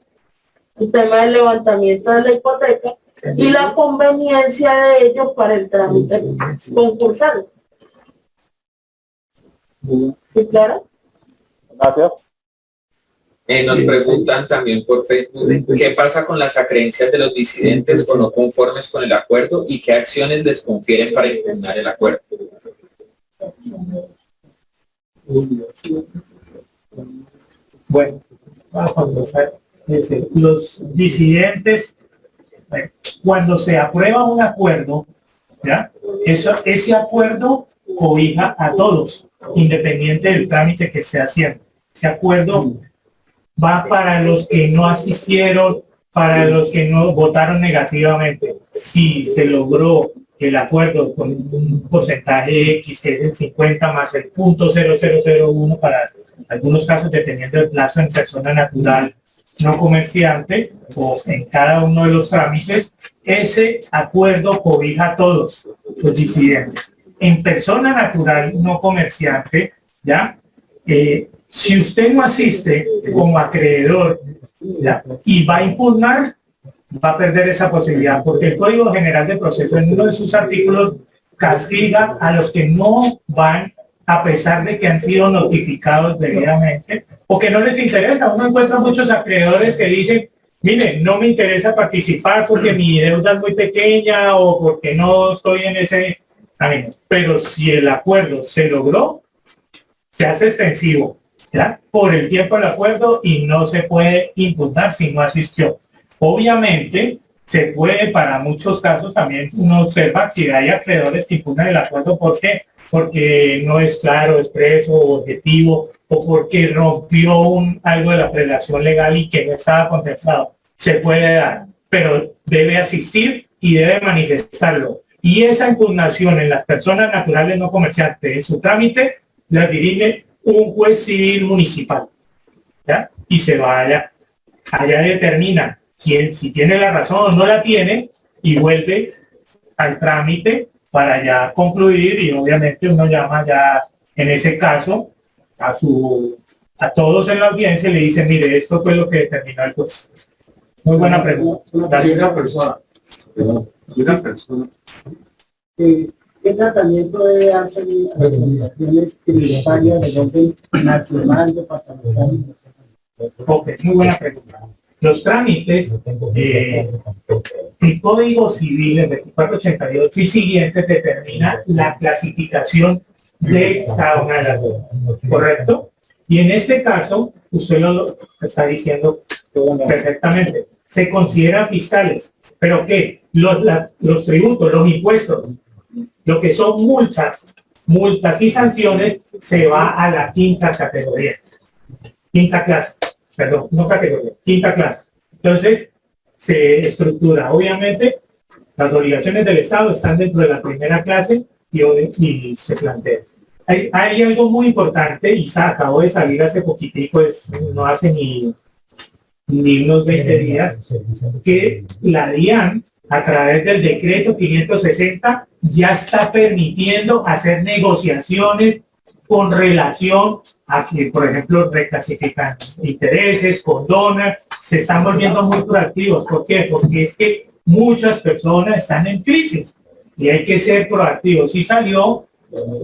el tema del levantamiento de la hipoteca y la conveniencia de ello para el trámite concursal. ¿Sí, claro? Gracias. Nos preguntan también por Facebook qué pasa con las acreencias de los disidentes o no conformes con el acuerdo y qué acciones les confieren para impugnar el acuerdo. Bueno, vamos a empezar. Los disidentes, cuando se aprueba un acuerdo, ¿ya? Ese acuerdo cobija a todos, independiente del trámite que esté haciendo. Ese acuerdo va para los que no asistieron, para los que no votaron negativamente. Si se logró el acuerdo con un porcentaje X, que es el 50 más el 0.0001 para algunos casos, dependiendo del plazo en persona natural no comerciante o en cada uno de los trámites, ese acuerdo cobija a todos los disidentes. En persona natural no comerciante, ¿ya? Si usted no asiste como acreedor, ¿ya? Y va a impugnar, va a perder esa posibilidad, porque el Código General de Proceso en uno de sus artículos castiga a los que no van a pesar de que han sido notificados debidamente o que no les interesa. Uno encuentra muchos acreedores que dicen, mire, no me interesa participar porque mi deuda es muy pequeña o porque no estoy en ese camino. Pero si el acuerdo se logró, se hace extensivo, ¿ya? Por el tiempo del acuerdo y no se puede impugnar si no asistió. Obviamente, se puede, para muchos casos también uno observa que hay acreedores que impugnan el acuerdo. ¿Por qué? Porque no es claro, expreso, objetivo, o porque rompió algo de la prelación legal y que no estaba contemplado. Se puede dar, pero debe asistir y debe manifestarlo. Y esa impugnación en las personas naturales no comerciantes, en su trámite, la dirige un juez civil municipal, ¿ya? Y se va allá determina si tiene la razón o no la tiene y vuelve al trámite para ya concluir, y obviamente uno llama ya en ese caso a todos en la audiencia y le dice, mire, esto fue lo que determinó el juez. Muy buena pregunta. Si esa persona ¿Qué tratamiento debe darse en las organizaciones tributarias de orden nacional, departamental? Ok, muy buena pregunta. Los trámites, el Código Civil, el 2488 y siguientes, determina la clasificación de cada una de las deudas, ¿correcto? Y en este caso, usted lo está diciendo perfectamente, se consideran fiscales, pero ¿qué? Los tributos, los impuestos, lo que son multas y sanciones, se va a la quinta categoría, quinta clase. Perdón, no categoría, quinta clase. Entonces, se estructura. Obviamente, las obligaciones del Estado están dentro de la primera clase y se plantea. Hay algo muy importante y acabó de salir hace poquitico, no hace ni unos 20 días, que la DIAN, a través del decreto 560, ya está permitiendo hacer negociaciones con relación a que, por ejemplo, reclasifican intereses, condonan, se están volviendo muy proactivos. ¿Por qué? Porque es que muchas personas están en crisis y hay que ser proactivos. Y salió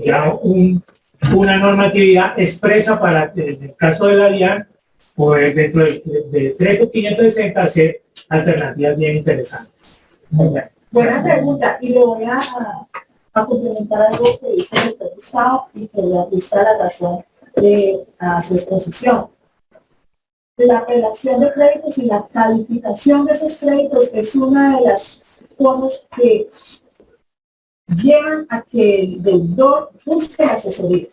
ya una normatividad expresa para, en el caso de la DIAN, pues dentro del decreto 560, hacer alternativas bien interesantes. Buena pregunta, y le voy a complementar algo que dice el doctor Gustavo y que le ajusta la razón a su exposición. La apelación de créditos y la calificación de esos créditos es una de las cosas que llevan a que el deudor busque asesoría,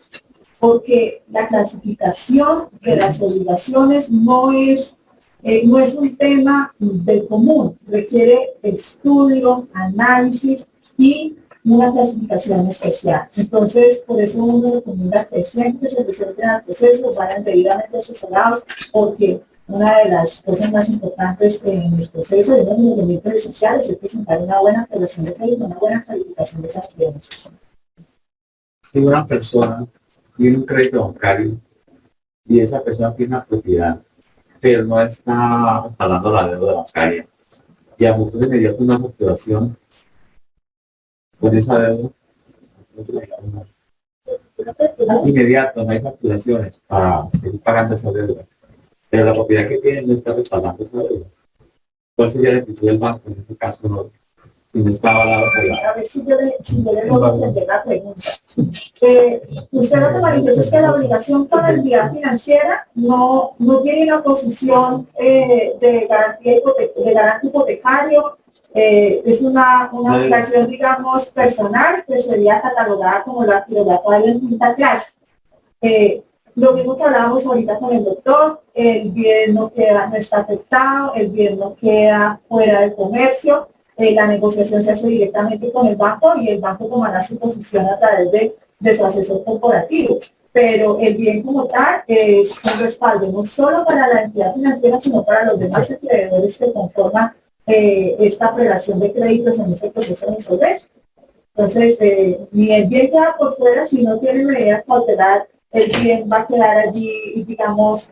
porque la clasificación de las obligaciones no es un tema del común, requiere estudio, análisis y una clasificación especial. Entonces, por eso uno recomienda que siempre se presenten al proceso, vayan debidamente asesorados, porque una de las cosas más importantes en el proceso de los movimientos esenciales es presentar una buena apelación de crédito, una buena calificación de esas actividades. Si una persona tiene un crédito bancario y esa persona tiene una propiedad, pero no está pagando la deuda bancaria, y a futuro inmediato una facturación con esa deuda, inmediato, no hay facturaciones para seguir pagando esa deuda, pero la propiedad que tiene no está respaldando esa deuda. ¿Cuál sería la actitud del banco en ese caso? No, si no está avalado por la... A ver si yo le logro entender la pregunta. Usted lo que manifiesta es que la obligación para la entidad financiera no tiene una posición de garantía hipotecario, es una obligación, digamos, personal que sería catalogada como la obligatoria en quinta clase. Lo mismo que hablábamos ahorita con el doctor, el bien no está afectado, el bien no queda fuera del comercio, la negociación se hace directamente con el banco y el banco tomará su posición a través de su asesor corporativo. Pero el bien como tal es un respaldo no solo para la entidad financiera, sino para los demás acreedores que conforman esta relación de créditos en este proceso de insolvencia. Entonces, ni el bien queda por fuera, si no tiene medida cautelar, el bien va a quedar allí, digamos,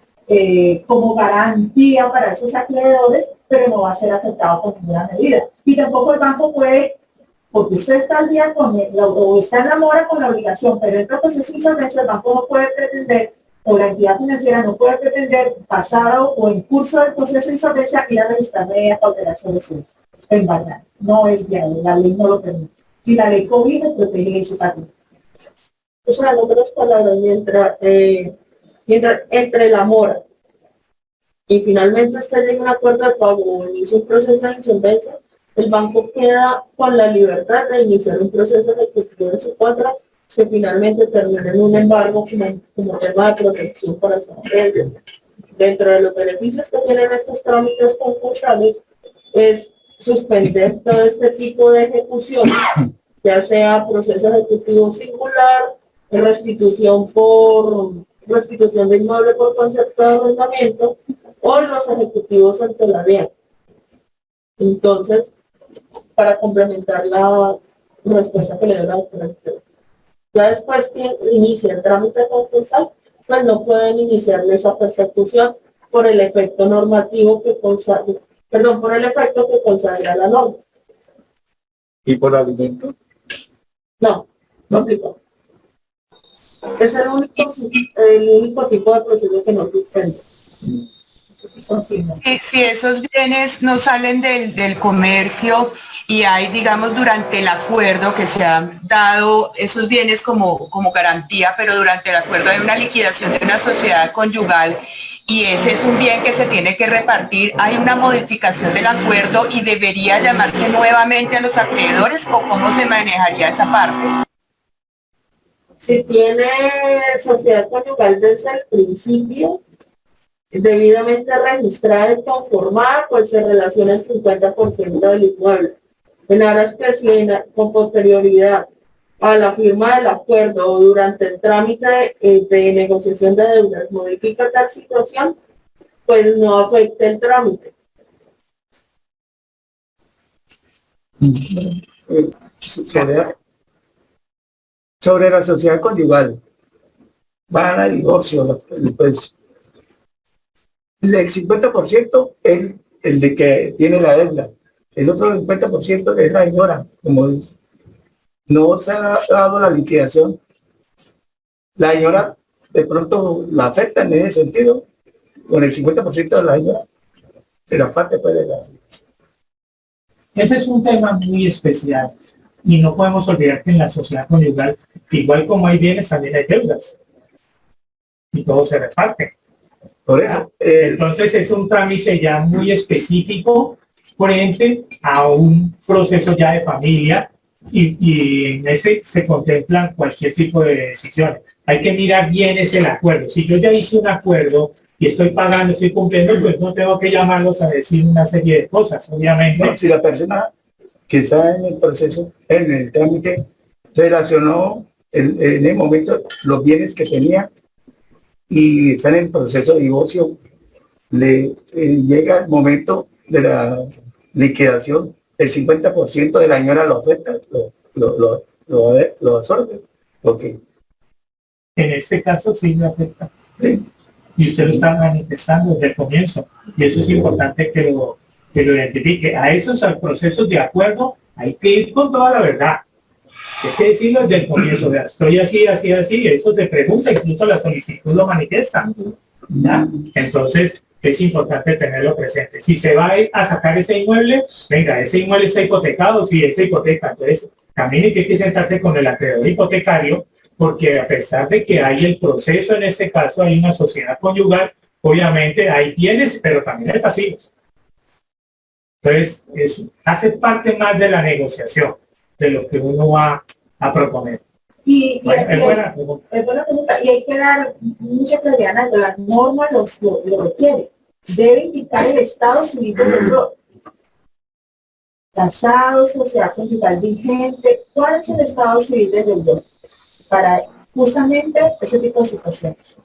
como garantía para esos acreedores, pero no va a ser afectado por ninguna medida. Y tampoco el banco puede, porque usted está al día con o está en la mora con la obligación, pero en el proceso de insolvencia el banco no puede pretender, o la entidad financiera no puede pretender, pasado o en curso del proceso de insolvencia, ir a registrar medidas cautelares sobre su embargado. No es viable, la ley no lo permite. Y la ley COVID protege ese patrimonio. O sea, en otras palabras, mientras entre la mora y finalmente usted llega a un acuerdo de pago o inicia un proceso de insolvencia, el banco queda con la libertad de iniciar un proceso de ejecución en su contra que finalmente termine en un embargo como tema de protección para su cliente. Dentro de los beneficios que tienen estos trámites concursales es suspender todo este tipo de ejecuciones, ya sea proceso ejecutivo singular, restitución de inmueble por concepto de arrendamiento o los ejecutivos ante la DIAN. Entonces, para complementar la respuesta que le doy a la doctora, ya después que inicia el trámite concursal, pues no pueden iniciarle esa persecución por el efecto normativo que consagra, por el efecto que consagra la norma. ¿Y por alimento? No, no aplica. Es el único tipo de proceso que no suspende. Si esos bienes no salen del comercio y hay, digamos, durante el acuerdo que se han dado esos bienes como garantía, pero durante el acuerdo hay una liquidación de una sociedad conyugal y ese es un bien que se tiene que repartir, hay una modificación del acuerdo y debería llamarse nuevamente a los acreedores, ¿o cómo se manejaría esa parte? Si tiene sociedad conyugal desde el principio, debidamente registrada y conformada, pues se relaciona el 50% del inmueble. En aras que si con posterioridad a la firma del acuerdo o durante el trámite de negociación de deudas modifica tal situación, pues no afecta el trámite. Sobre la sociedad conyugal, van a divorcio, pues el 50% es el de que tiene la deuda, el otro 50% es la señora, como no se ha dado la liquidación, la señora de pronto la afecta en ese sentido, con el 50% de la señora, de la parte pues de la... Ese es un tema muy especial y no podemos olvidar que en la sociedad conyugal, igual como hay bienes, también hay deudas y todo se reparte. Por eso, entonces es un trámite ya muy específico frente a un proceso ya de familia y en ese se contemplan cualquier tipo de decisiones. Hay que mirar bien ese acuerdo. Si yo ya hice un acuerdo y estoy pagando, estoy cumpliendo, pues no tengo que llamarlos a decir una serie de cosas, obviamente. No, si la persona que está en el proceso, en el trámite, relacionó en el momento los bienes que tenía y está en el proceso de divorcio, le llega el momento de la liquidación, el 50% de la señora lo afecta, lo absorbe, porque en este caso sí me afecta. Sí. Y usted lo está manifestando desde el comienzo, y eso es importante que lo identifique. A esos al procesos de acuerdo hay que ir con toda la verdad. Hay que decirlo desde el comienzo, vea, estoy así, eso te pregunta, incluso la solicitud lo manifiesta. ¿Ya? Entonces, es importante tenerlo presente. Si se va a sacar ese inmueble, venga, ese inmueble está hipotecado, sí, esa hipoteca. Entonces, también hay que sentarse con el acreedor hipotecario, porque a pesar de que hay el proceso, en este caso hay una sociedad conyugal, obviamente hay bienes, pero también hay pasivos. Entonces, hace parte más de la negociación, de lo que uno va a proponer. Es buena pregunta. Y hay que dar mucha claridad, la norma lo requiere. Debe indicar el estado civil del otro. Casado, sociedad conyugal vigente. ¿Cuál es el estado civil del deudor? Para justamente ese tipo de situaciones.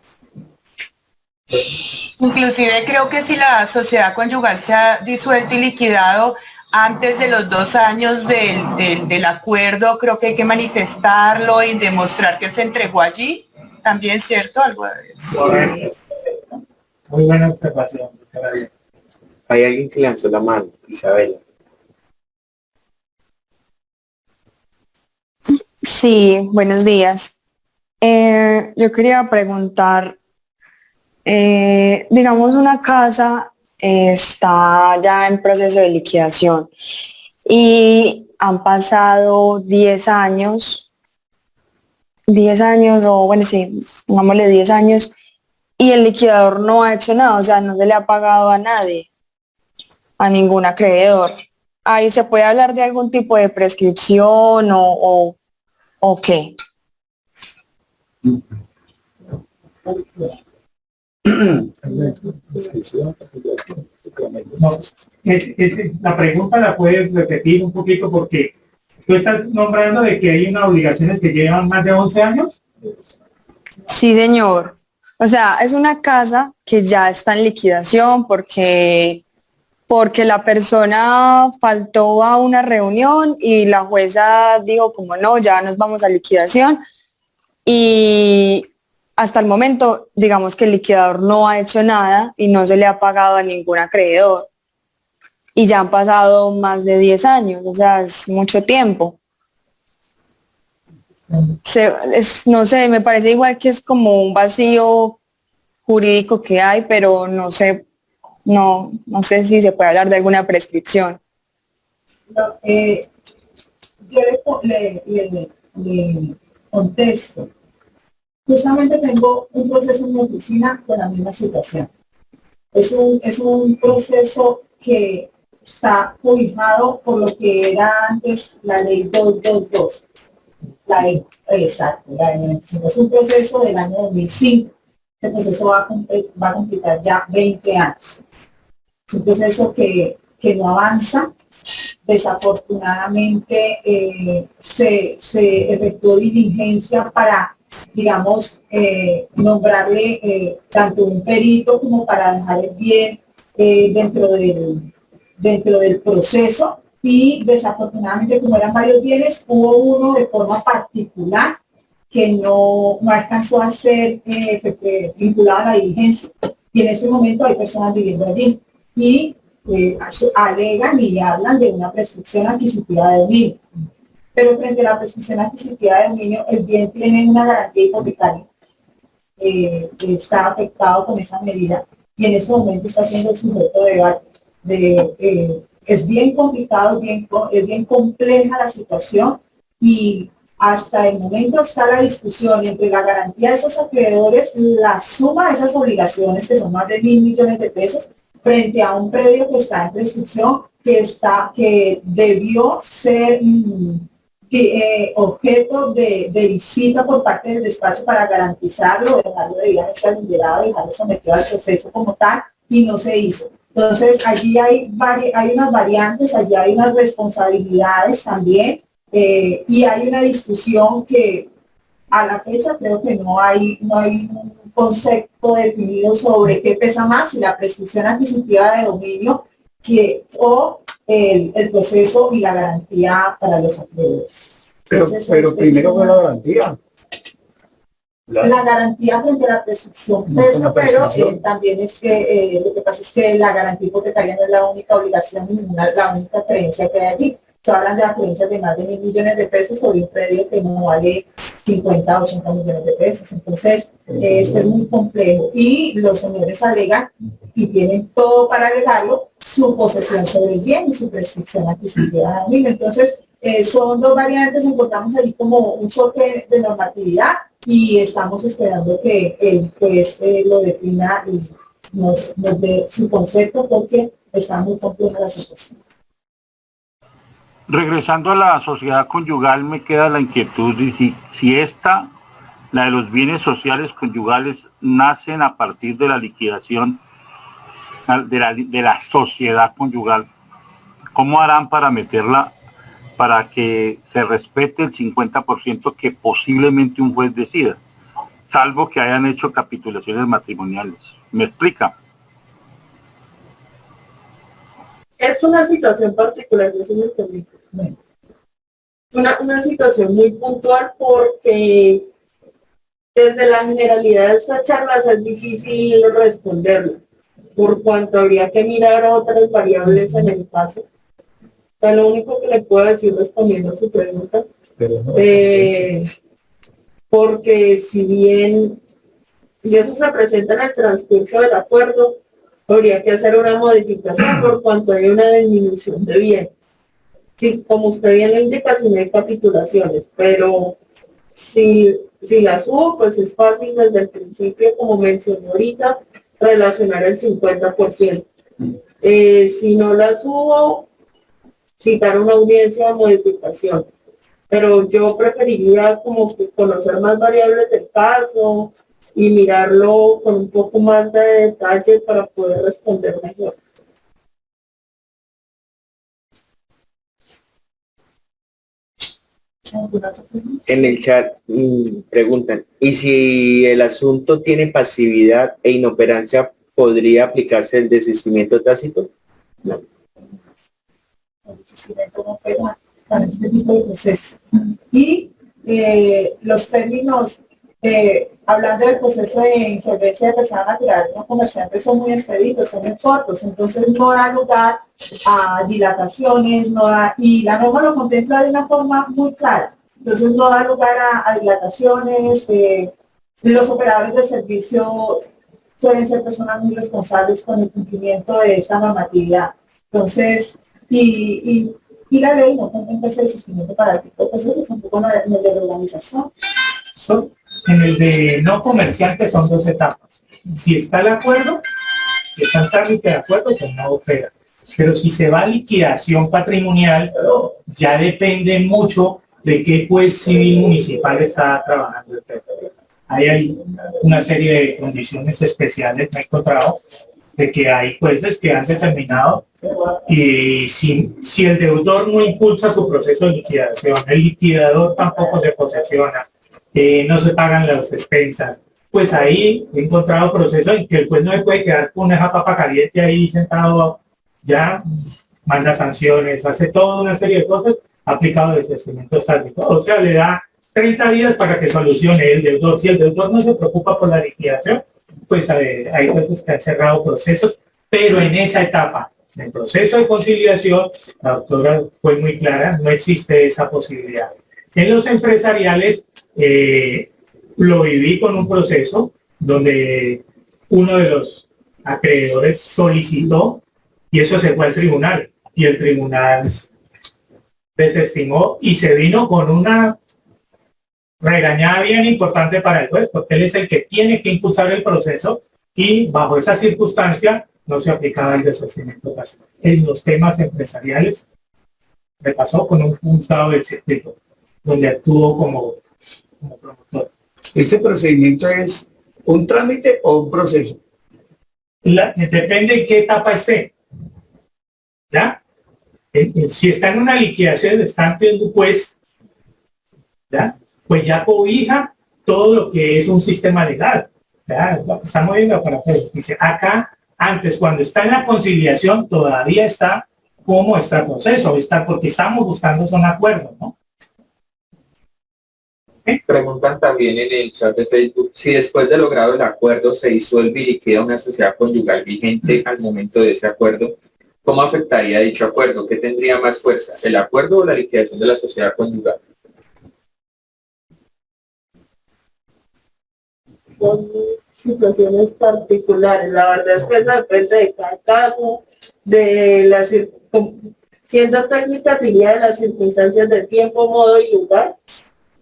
Inclusive creo que si la sociedad conyugal se ha disuelto y liquidado antes de los 2 años del acuerdo, creo que hay que manifestarlo y demostrar que se entregó allí. También, ¿cierto? Algo de eso. Correcto. Muy buena observación. Hay alguien que lanzó la mano, Isabela. Sí, buenos días. Yo quería preguntar, digamos, una casa está ya en proceso de liquidación y han pasado 10 años o bueno, sí, pongámosle 10 años y el liquidador no ha hecho nada, o sea, no se le ha pagado a nadie, a ningún acreedor. Ahí se puede hablar de algún tipo de prescripción o qué. No, la pregunta la puedes repetir un poquito porque tú estás nombrando de que hay unas obligaciones que llevan más de 11 años. Sí, señor. O sea, es una casa que ya está en liquidación porque la persona faltó a una reunión y la jueza dijo como no, ya nos vamos a liquidación y hasta el momento, digamos que el liquidador no ha hecho nada y no se le ha pagado a ningún acreedor. Y ya han pasado más de 10 años, o sea, es mucho tiempo. No sé, me parece igual que es como un vacío jurídico que hay, pero no sé, no sé si se puede hablar de alguna prescripción. No, yo le contesto. Justamente tengo un proceso en mi oficina con la misma situación. Es un proceso que está cobijado por lo que era antes la ley 222. Exacto, es un proceso del año 2005. Este proceso va a completar ya 20 años. Es un proceso que no avanza. Desafortunadamente se efectuó diligencia para, digamos, nombrarle tanto un perito como para dejar el bien dentro del proceso, y desafortunadamente, como eran varios bienes, hubo uno de forma particular que no alcanzó a ser vinculado a la diligencia, y en este momento hay personas viviendo allí y alegan y hablan de una prescripción adquisitiva de dominio. Pero frente a la prescripción adquisitiva de dominio, el bien tiene una garantía hipotecaria que está afectado con esa medida, y en este momento está siendo sujeto de debate. Es bien complicado, es bien compleja la situación, y hasta el momento está la discusión entre la garantía de esos acreedores, la suma de esas obligaciones, que son más de 1.000 millones de pesos, frente a un predio que está en prescripción, que debió ser objeto de visita por parte del despacho para garantizarlo, dejarlo debidamente aligerado, dejarlo sometido al proceso como tal, y no se hizo. Entonces, allí hay unas variantes, allí hay unas responsabilidades también, y hay una discusión que a la fecha creo que no hay un concepto definido sobre qué pesa más, si la prescripción adquisitiva de dominio o el proceso y la garantía para los acreedores. Pero primero fue la garantía. La garantía frente a la prescripción pesa, pero también es que lo que pasa es que la garantía hipotecaria no es la única obligación ni la única creencia que hay allí. Se hablan de las creencias de más de 1.000 millones de pesos sobre un predio que no vale 50, 80 millones de pesos. Entonces, es muy complejo. Y los señores alegan, y tienen todo para alegarlo, su posesión sobre el bien y su prescripción adquisitiva de dominio. Entonces, son dos variantes, encontramos allí como un choque de normatividad, y estamos esperando que el juez lo defina y nos dé su concepto, porque está muy compleja la situación. Regresando a la sociedad conyugal, me queda la inquietud de si esta, la de los bienes sociales conyugales, nacen a partir de la liquidación de la sociedad conyugal. ¿Cómo harán para meterla, para que se respete el 50% que posiblemente un juez decida, salvo que hayan hecho capitulaciones matrimoniales? ¿Me explica? Es una situación particular, yo sí me permito. Una situación muy puntual, porque desde la generalidad de estas charlas es difícil responderlo, por cuanto habría que mirar otras variables en el caso. O sea, lo único que le puedo decir respondiendo a su pregunta, porque si bien si eso se presenta en el transcurso del acuerdo, habría que hacer una modificación por cuanto hay una disminución de bienes. Sí, como usted bien lo indica, si no hay capitulaciones, pero si las hubo, pues es fácil desde el principio, como mencioné ahorita, relacionar el 50%. Si no las hubo, citar una audiencia de modificación. Pero yo preferiría como que conocer más variables del caso y mirarlo con un poco más de detalle para poder responder mejor. En el chat preguntan, ¿y si el asunto tiene pasividad e inoperancia, podría aplicarse el desistimiento tácito? No. El desistimiento no opera para este tipo de proceso. Y los términos, hablando del proceso de insolvencia de persona natural no comerciante, son muy expeditos, son muy cortos, entonces no da lugar a dilataciones, y la norma lo contempla de una forma muy clara. Entonces no da lugar a dilataciones. Los operadores de servicio suelen ser personas muy responsables con el cumplimiento de esta normatividad. Entonces, y la ley no contempla ese desistimiento para el tipo de procesos, un poco en el de organización. En el de no comerciante son 2 etapas. Si está el acuerdo, si está el trámite de acuerdo, pues no opera. Pero si se va a liquidación patrimonial, ya depende mucho de qué juez civil municipal está trabajando el tema. Ahí hay una serie de condiciones especiales, me he encontrado, de que hay jueces que han determinado y si el deudor no impulsa su proceso de liquidación, el liquidador tampoco se posesiona, no se pagan las expensas, pues ahí he encontrado procesos en que el juez no se puede quedar con esa papa caliente ahí sentado, ya manda sanciones, hace toda una serie de cosas aplicado desistimientos tácticos, o sea, le da 30 días para que solucione el deudor. Si el deudor no se preocupa por la liquidación, pues hay jueces que han cerrado procesos, pero en esa etapa del proceso de conciliación, la doctora fue muy clara, no existe esa posibilidad. En los empresariales, lo viví con un proceso donde uno de los acreedores solicitó y eso se fue al tribunal y el tribunal desestimó y se vino con una regañada bien importante para el juez, porque él es el que tiene que impulsar el proceso y bajo esa circunstancia no se aplicaba el desistimiento tácito. En los temas empresariales me pasó con un juzgado del circuito, donde actuó como promotor. ¿Este procedimiento es un trámite o un proceso? Depende en qué etapa esté. ¿Ya? Si está en una liquidación, está ante un juez, ¿ya? Pues ya cobija todo lo que es un sistema legal. ¿Ya? Estamos viendo para hacer. Dice, acá, antes, cuando está en la conciliación, todavía está como está el proceso, está porque estamos buscando un acuerdo, ¿no? Preguntan también en el chat de Facebook si después de logrado el acuerdo se disuelve y liquida una sociedad conyugal vigente al momento de ese acuerdo, ¿cómo afectaría dicho acuerdo? ¿Qué tendría más fuerza, el acuerdo o la liquidación de la sociedad conyugal? Son situaciones particulares. La verdad es que eso depende de cada caso, de la siendo técnica diría de las circunstancias de tiempo, modo y lugar,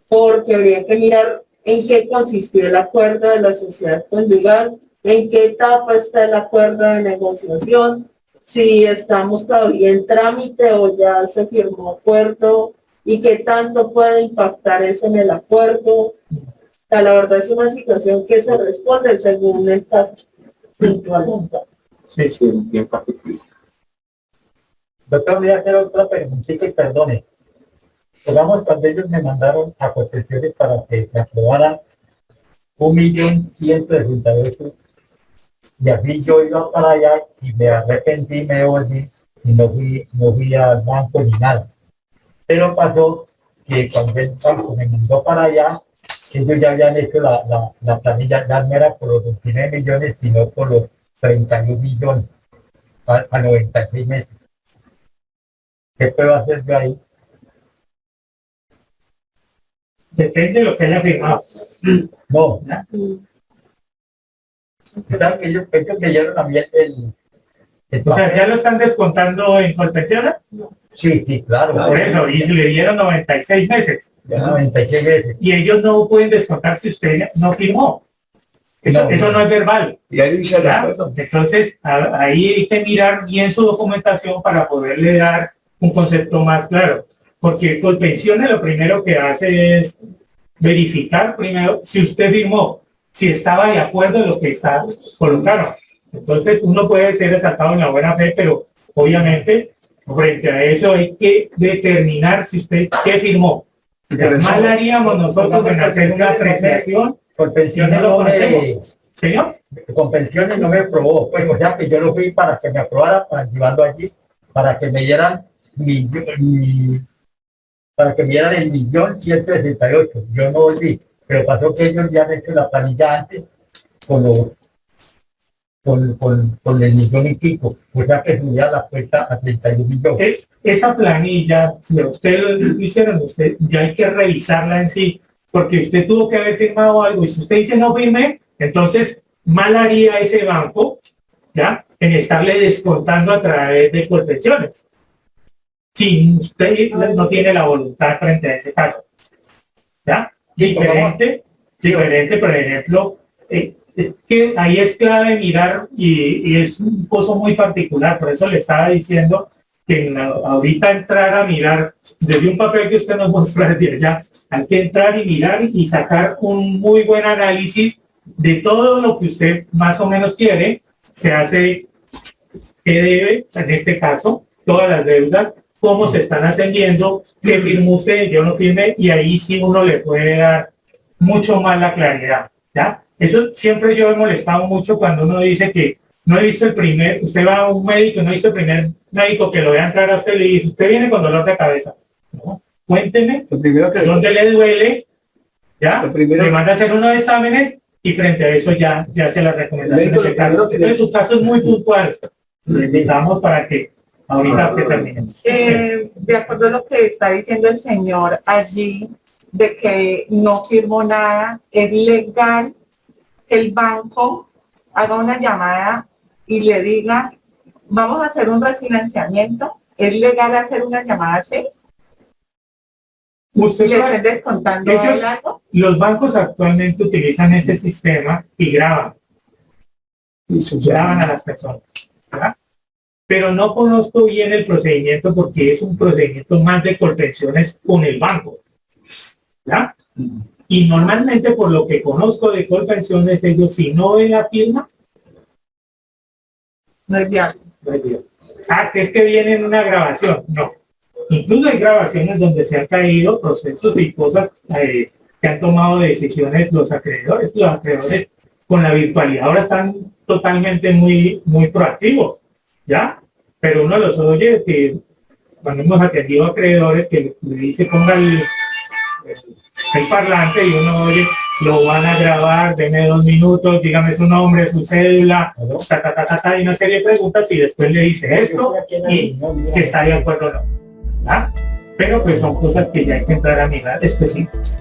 porque habría que mirar en qué consistió el acuerdo de la sociedad conyugal, en qué etapa está el acuerdo de negociación, si estamos todavía en trámite o ya se firmó acuerdo y qué tanto puede impactar eso en el acuerdo. La verdad es una situación que se responde según el caso puntual. Sí, sí, bien particular. Doctor, voy a hacer otra preguntita y perdone. Digamos, cuando ellos me mandaron a concesiones para que se aprobara 1.168.000 y así yo iba para allá y me arrepentí, me devolví y no fui al banco ni nada. Pero pasó que cuando el banco me mandó para allá, ellos ya habían hecho la planilla, ya no era por los 29 millones, sino por los 31 millones a 96 meses. ¿Qué puedo hacer yo ahí? Depende de lo que haya firmado. No. Ellos leyeron también o sea, ¿ya lo están descontando en Colpensiones? Sí, sí, claro. Por eso, y le dieron 96 meses. 96 meses. Y ellos no pueden descontar si usted no firmó. Eso no es verbal. Y ahí dice entonces, ahí hay que mirar bien su documentación para poderle dar un concepto más claro. Porque Colpensiones lo primero que hace es verificar primero si usted firmó, si estaba de acuerdo en lo que está colocaron. Entonces uno puede ser exaltado en la buena fe, pero obviamente frente a eso hay que determinar si usted qué firmó. Mal haríamos nosotros en hacer una apreciación. Con pensiones no me... ¿Señor? Con pensiones no me aprobó. Pues o sea que yo lo fui para que me aprobara, para llevarlo allí, para que me dieran para que me dieran el 1.168.000. Yo no volví. Pero pasó que ellos ya han hecho la planilla antes con los con el millón y pico, o sea que subía la cuenta a 31 millones. Esa planilla, si usted lo hicieron, usted ya hay que revisarla en sí, porque usted tuvo que haber firmado algo, y si usted dice no firmé, entonces mal haría ese banco, ¿ya?, en estarle descontando a través de Colpensiones, si usted no tiene la voluntad frente a ese caso, ¿ya? Diferente, por ejemplo, es que ahí es clave mirar, y es un coso muy particular, por eso le estaba diciendo que ahorita entrar a mirar desde un papel que usted nos muestra desde allá, hay que entrar y mirar y sacar un muy buen análisis de todo lo que usted más o menos quiere, se hace, qué debe, en este caso, todas las deudas, cómo se están atendiendo, qué firmó usted, yo no firmé, y ahí sí uno le puede dar mucho más la claridad, ¿ya? Eso siempre yo he molestado mucho cuando uno dice que no he visto el primer, usted va a un médico, no he visto el primer médico que lo vea entrar a usted y le dice, usted viene con dolor de cabeza, ¿no? Cuénteme dónde le duele, ¿ya? Le manda a hacer unos exámenes y frente a eso ya hace la recomendación. Entonces su caso es muy puntual, le invitamos para que ahorita que terminemos. De acuerdo a lo que está diciendo el señor allí, de que no firmó nada, es legal que el banco haga una llamada y le diga, vamos a hacer un refinanciamiento, es legal hacer una llamada así. Usted ¿Le están descontando algo? Los bancos actualmente utilizan ese sistema y graban a las personas, ¿verdad? Pero no conozco bien el procedimiento porque es un procedimiento más de Colpensiones con el banco, ¿ya? Y normalmente, por lo que conozco de Colpensiones, ellos si no ven la firma, no es viable. No es viable. Que es que viene en una grabación, no. Incluso hay grabaciones donde se han caído procesos y cosas que han tomado decisiones los acreedores con la virtualidad ahora están totalmente muy proactivos, ¿ya? Pero uno los oye que cuando hemos atendido a acreedores que le dice ponga el parlante y uno oye, lo van a grabar, deme 2 minutos, dígame su nombre, su cédula, y una serie de preguntas y después le dice esto y si está de acuerdo o no, ¿verdad? Pero pues son cosas que ya hay que entrar a mirar específicas.